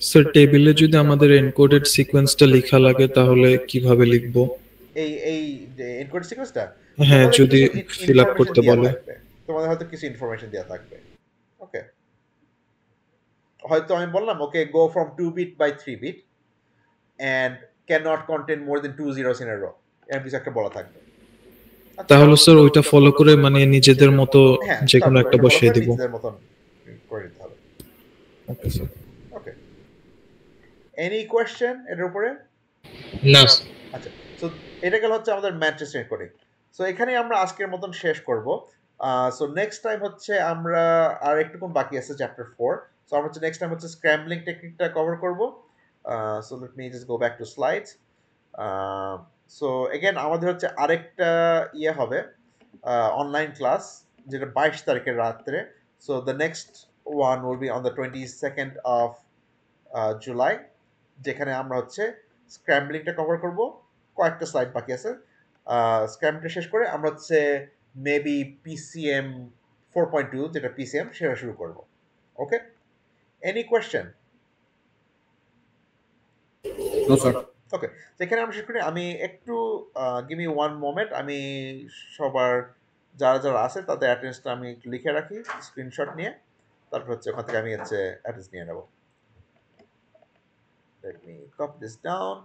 স্যার টেবিলে যদি আমাদের এনকোডেড সিকোয়েন্সটা লেখা লাগে তাহলে কিভাবে লিখবো? এই যে এনকোড সিকোয়েন্সটা, হ্যাঁ, যদি ফিল আপ করতে বলে তোমাদের হয়তো কিছু ইনফরমেশন দেওয়া থাকবে। ওকে, হয়তো আমি বললাম okay go from 2 bit by 3 bit and cannot contain more than 2 zeros in a row, এরকম কিছু একটা বলা থাকবে। তাহলে স্যার ওইটা ফলো করে মানে নিজেদের মতো হ্যাঁ, যে কোনো তারপর একটা এটা follow বসিয়ে করে দিব। নিজেদের মতন করে নিতে হবে। Okay sir. Okay, any question এর উপরে? না আচ্ছা, সো এটা গেল হচ্ছে আমাদের ম্যাট্রিক্স এনকোডিং। সো এখানে আমরা আজকের মতন শেষ করব। সো নেক্সট টাইম হচ্ছে আমরা আর একটুকুন বাকি আছে চ্যাপ্টার 4। সো আমরা হচ্ছে নেক্সট টাইম হচ্ছে স্ক্র্যাম্বলিং টেকনিকটা কভার করব। So let me just go back to slides. So again আমাদের হচ্ছে আরেকটা ইয়ে হবে অনলাইন ক্লাস, যেটা 22 তারিখের রাত্রে। So the next one will be on the 22nd of July, যেখানে আমরা হচ্ছে স্ক্র্যাম্বলিংটা কভার করব। কয়েকটা স্লাইড বাকি আছে। স্ক্র্যাম্বলিংটা শেষ করে আমরা হচ্ছে মেবি পিসিএম 4.2, যেটা পিসিএম, সেটা শুরু করব। Okay, any question? No sir. Okay, এখানে আমরা শেষ করি। আমি একটু গিভ মি ওয়ান মোমেন্ট, আমি সবার যারা যারা আছে তাদের অ্যাটেন্ডেন্সটা আমি একটু লিখে রাখি স্ক্রিনশট নিয়ে, তারপর হচ্ছে ওখান থেকে আমি হচ্ছে অ্যাটেন্ডেন্স নিয়ে নেব। Let me copy this down.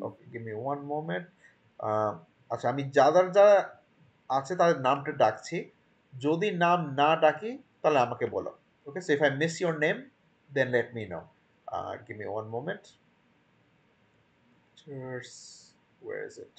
Okay, give me one moment. আচ্ছা, আমি যাদের যারা আছে তাদের নামটা ডাকছি, যদি নাম না ডাকি তাহলে আমাকে বলো। Okay, so if I miss your name then let me know. Give me one moment. Where is it?